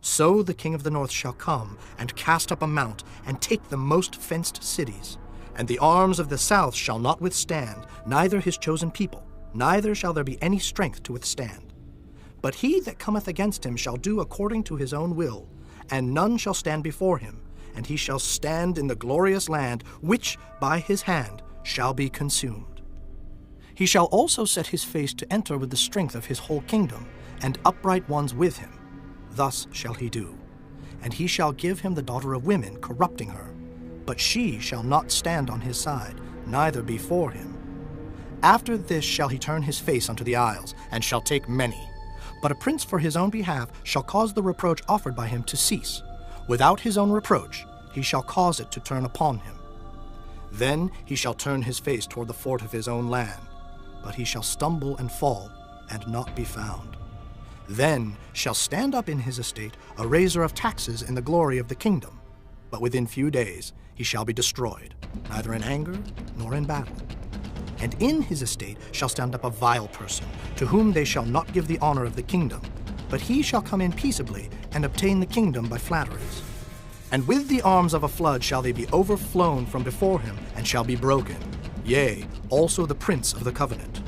So the king of the north shall come, and cast up a mount, and take the most fenced cities. And the arms of the south shall not withstand, neither his chosen people, neither shall there be any strength to withstand. But he that cometh against him shall do according to his own will, and none shall stand before him, and he shall stand in the glorious land, which by his hand shall be consumed. He shall also set his face to enter with the strength of his whole kingdom, and upright ones with him. Thus shall he do. And he shall give him the daughter of women, corrupting her. But she shall not stand on his side, neither before him. After this shall he turn his face unto the isles, and shall take many. But a prince for his own behalf shall cause the reproach offered by him to cease. Without his own reproach, he shall cause it to turn upon him. Then he shall turn his face toward the fort of his own land, but he shall stumble and fall, and not be found. Then shall stand up in his estate a raiser of taxes in the glory of the kingdom, but within few days he shall be destroyed, neither in anger nor in battle. And in his estate shall stand up a vile person, to whom they shall not give the honor of the kingdom, but he shall come in peaceably, and obtain the kingdom by flatteries. And with the arms of a flood shall they be overflown from before him, and shall be broken, yea, also the prince of the covenant.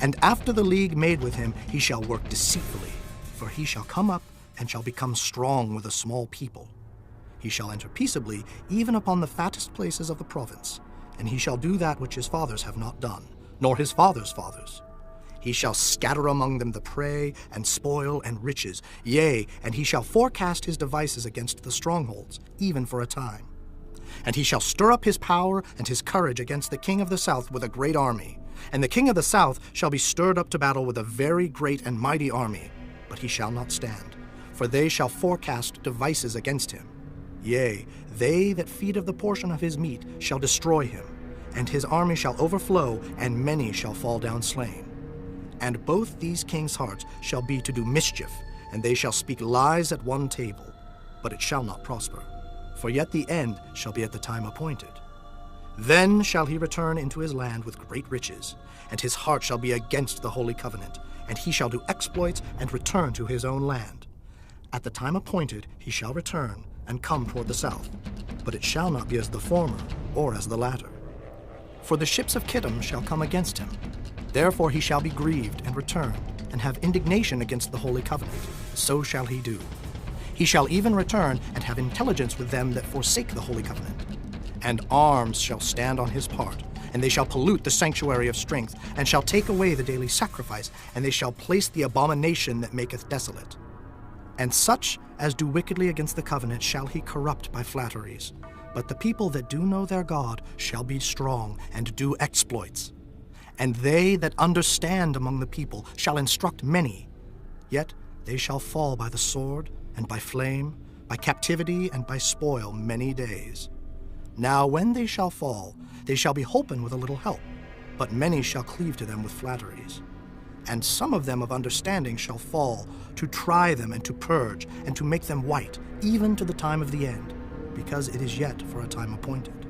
And after the league made with him, he shall work deceitfully, for he shall come up, and shall become strong with a small people. He shall enter peaceably, even upon the fattest places of the province, and he shall do that which his fathers have not done, nor his fathers' fathers. He shall scatter among them the prey, and spoil, and riches, yea, and he shall forecast his devices against the strongholds, even for a time. And he shall stir up his power and his courage against the king of the south with a great army. And the king of the south shall be stirred up to battle with a very great and mighty army, but he shall not stand, for they shall forecast devices against him. Yea, they that feed of the portion of his meat shall destroy him, and his army shall overflow, and many shall fall down slain. And both these kings' hearts shall be to do mischief, and they shall speak lies at one table, but it shall not prosper, for yet the end shall be at the time appointed. Then shall he return into his land with great riches, and his heart shall be against the holy covenant, and he shall do exploits and return to his own land. At the time appointed he shall return, and come toward the south, but it shall not be as the former, or as the latter. For the ships of Kittim shall come against him. Therefore he shall be grieved and return, and have indignation against the holy covenant. So shall he do. He shall even return, and have intelligence with them that forsake the holy covenant. And arms shall stand on his part, and they shall pollute the sanctuary of strength, and shall take away the daily sacrifice, and they shall place the abomination that maketh desolate. And such as do wickedly against the covenant shall he corrupt by flatteries. But the people that do know their God shall be strong, and do exploits. And they that understand among the people shall instruct many. Yet they shall fall by the sword, and by flame, by captivity, and by spoil many days. Now when they shall fall, they shall be holpen with a little help, but many shall cleave to them with flatteries. And some of them of understanding shall fall, to try them, and to purge, and to make them white, even to the time of the end, because it is yet for a time appointed.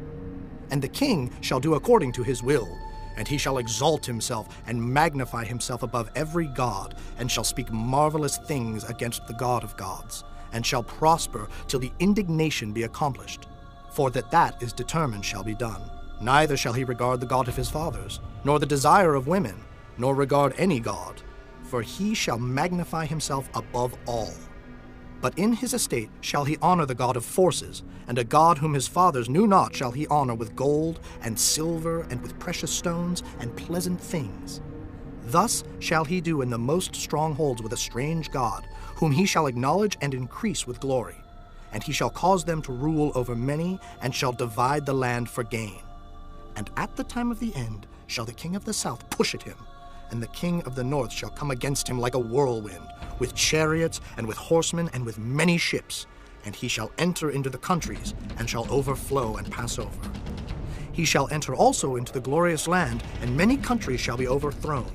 And the king shall do according to his will, and he shall exalt himself, and magnify himself above every god, and shall speak marvelous things against the God of gods, and shall prosper till the indignation be accomplished. For that is determined shall be done. Neither shall he regard the God of his fathers, nor the desire of women, nor regard any god, for he shall magnify himself above all. But in his estate shall he honor the God of forces, and a God whom his fathers knew not shall he honor with gold and silver, and with precious stones and pleasant things. Thus shall he do in the most strongholds with a strange God, whom he shall acknowledge and increase with glory. and he shall cause them to rule over many, and shall divide the land for gain. And at the time of the end shall the king of the south push at him, and the king of the north shall come against him like a whirlwind, with chariots, and with horsemen, and with many ships. And he shall enter into the countries, and shall overflow and pass over. He shall enter also into the glorious land, and many countries shall be overthrown.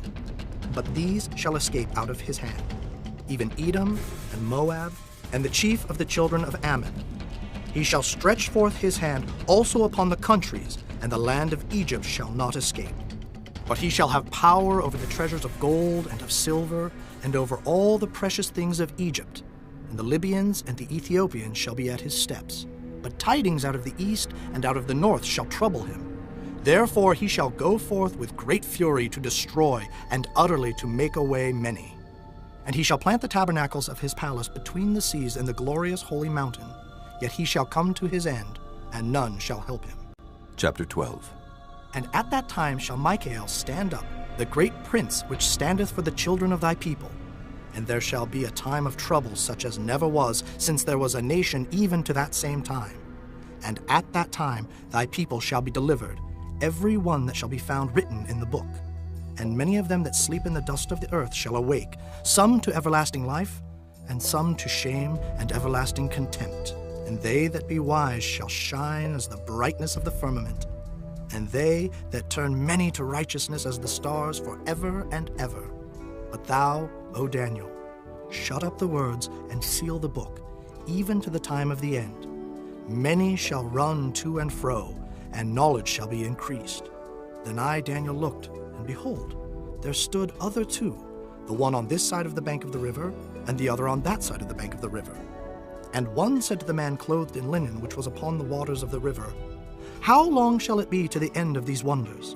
But these shall escape out of his hand, even Edom and Moab, and the chief of the children of Ammon. He shall stretch forth his hand also upon the countries, and the land of Egypt shall not escape. But he shall have power over the treasures of gold and of silver, and over all the precious things of Egypt. And the Libyans and the Ethiopians shall be at his steps. But tidings out of the east and out of the north shall trouble him. Therefore he shall go forth with great fury to destroy, and utterly to make away many. And he shall plant the tabernacles of his palace between the seas and the glorious holy mountain. Yet he shall come to his end, and none shall help him. Chapter 12. And at that time shall Michael stand up, the great prince which standeth for the children of thy people. And there shall be a time of trouble such as never was, since there was a nation even to that same time. And at that time thy people shall be delivered, every one that shall be found written in the book. And many of them that sleep in the dust of the earth shall awake, some to everlasting life, and some to shame and everlasting contempt. And they that be wise shall shine as the brightness of the firmament, and they that turn many to righteousness as the stars forever and ever. But thou, O Daniel, shut up the words and seal the book, even to the time of the end. Many shall run to and fro, and knowledge shall be increased. Then I, Daniel, looked, and behold, there stood other two, the one on this side of the bank of the river, and the other on that side of the bank of the river. And one said to the man clothed in linen, which was upon the waters of the river, How long shall it be to the end of these wonders?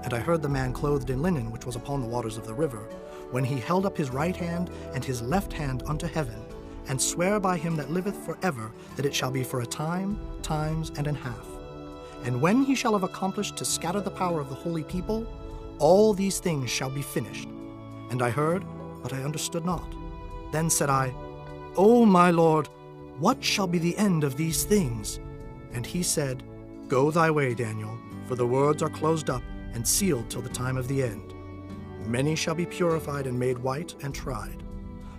And I heard the man clothed in linen, which was upon the waters of the river, when he held up his right hand and his left hand unto heaven, and sware by him that liveth forever, that it shall be for a time, times, and an half. And when he shall have accomplished to scatter the power of the holy people, all these things shall be finished. And I heard, but I understood not. Then said I, O my Lord, what shall be the end of these things? And he said, Go thy way, Daniel, for the words are closed up and sealed till the time of the end. Many shall be purified and made white and tried.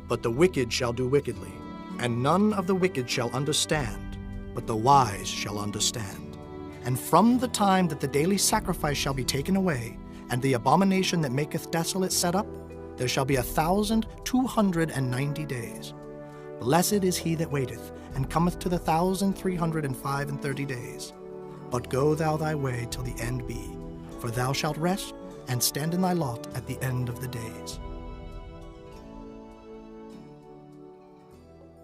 But the wicked shall do wickedly, and none of the wicked shall understand, but the wise shall understand. And from the time that the daily sacrifice shall be taken away, and the abomination that maketh desolate set up, there shall be 1,290 days. Blessed is he that waiteth, and cometh to the 1,335 days. But go thou thy way till the end be, for thou shalt rest, and stand in thy lot at the end of the days.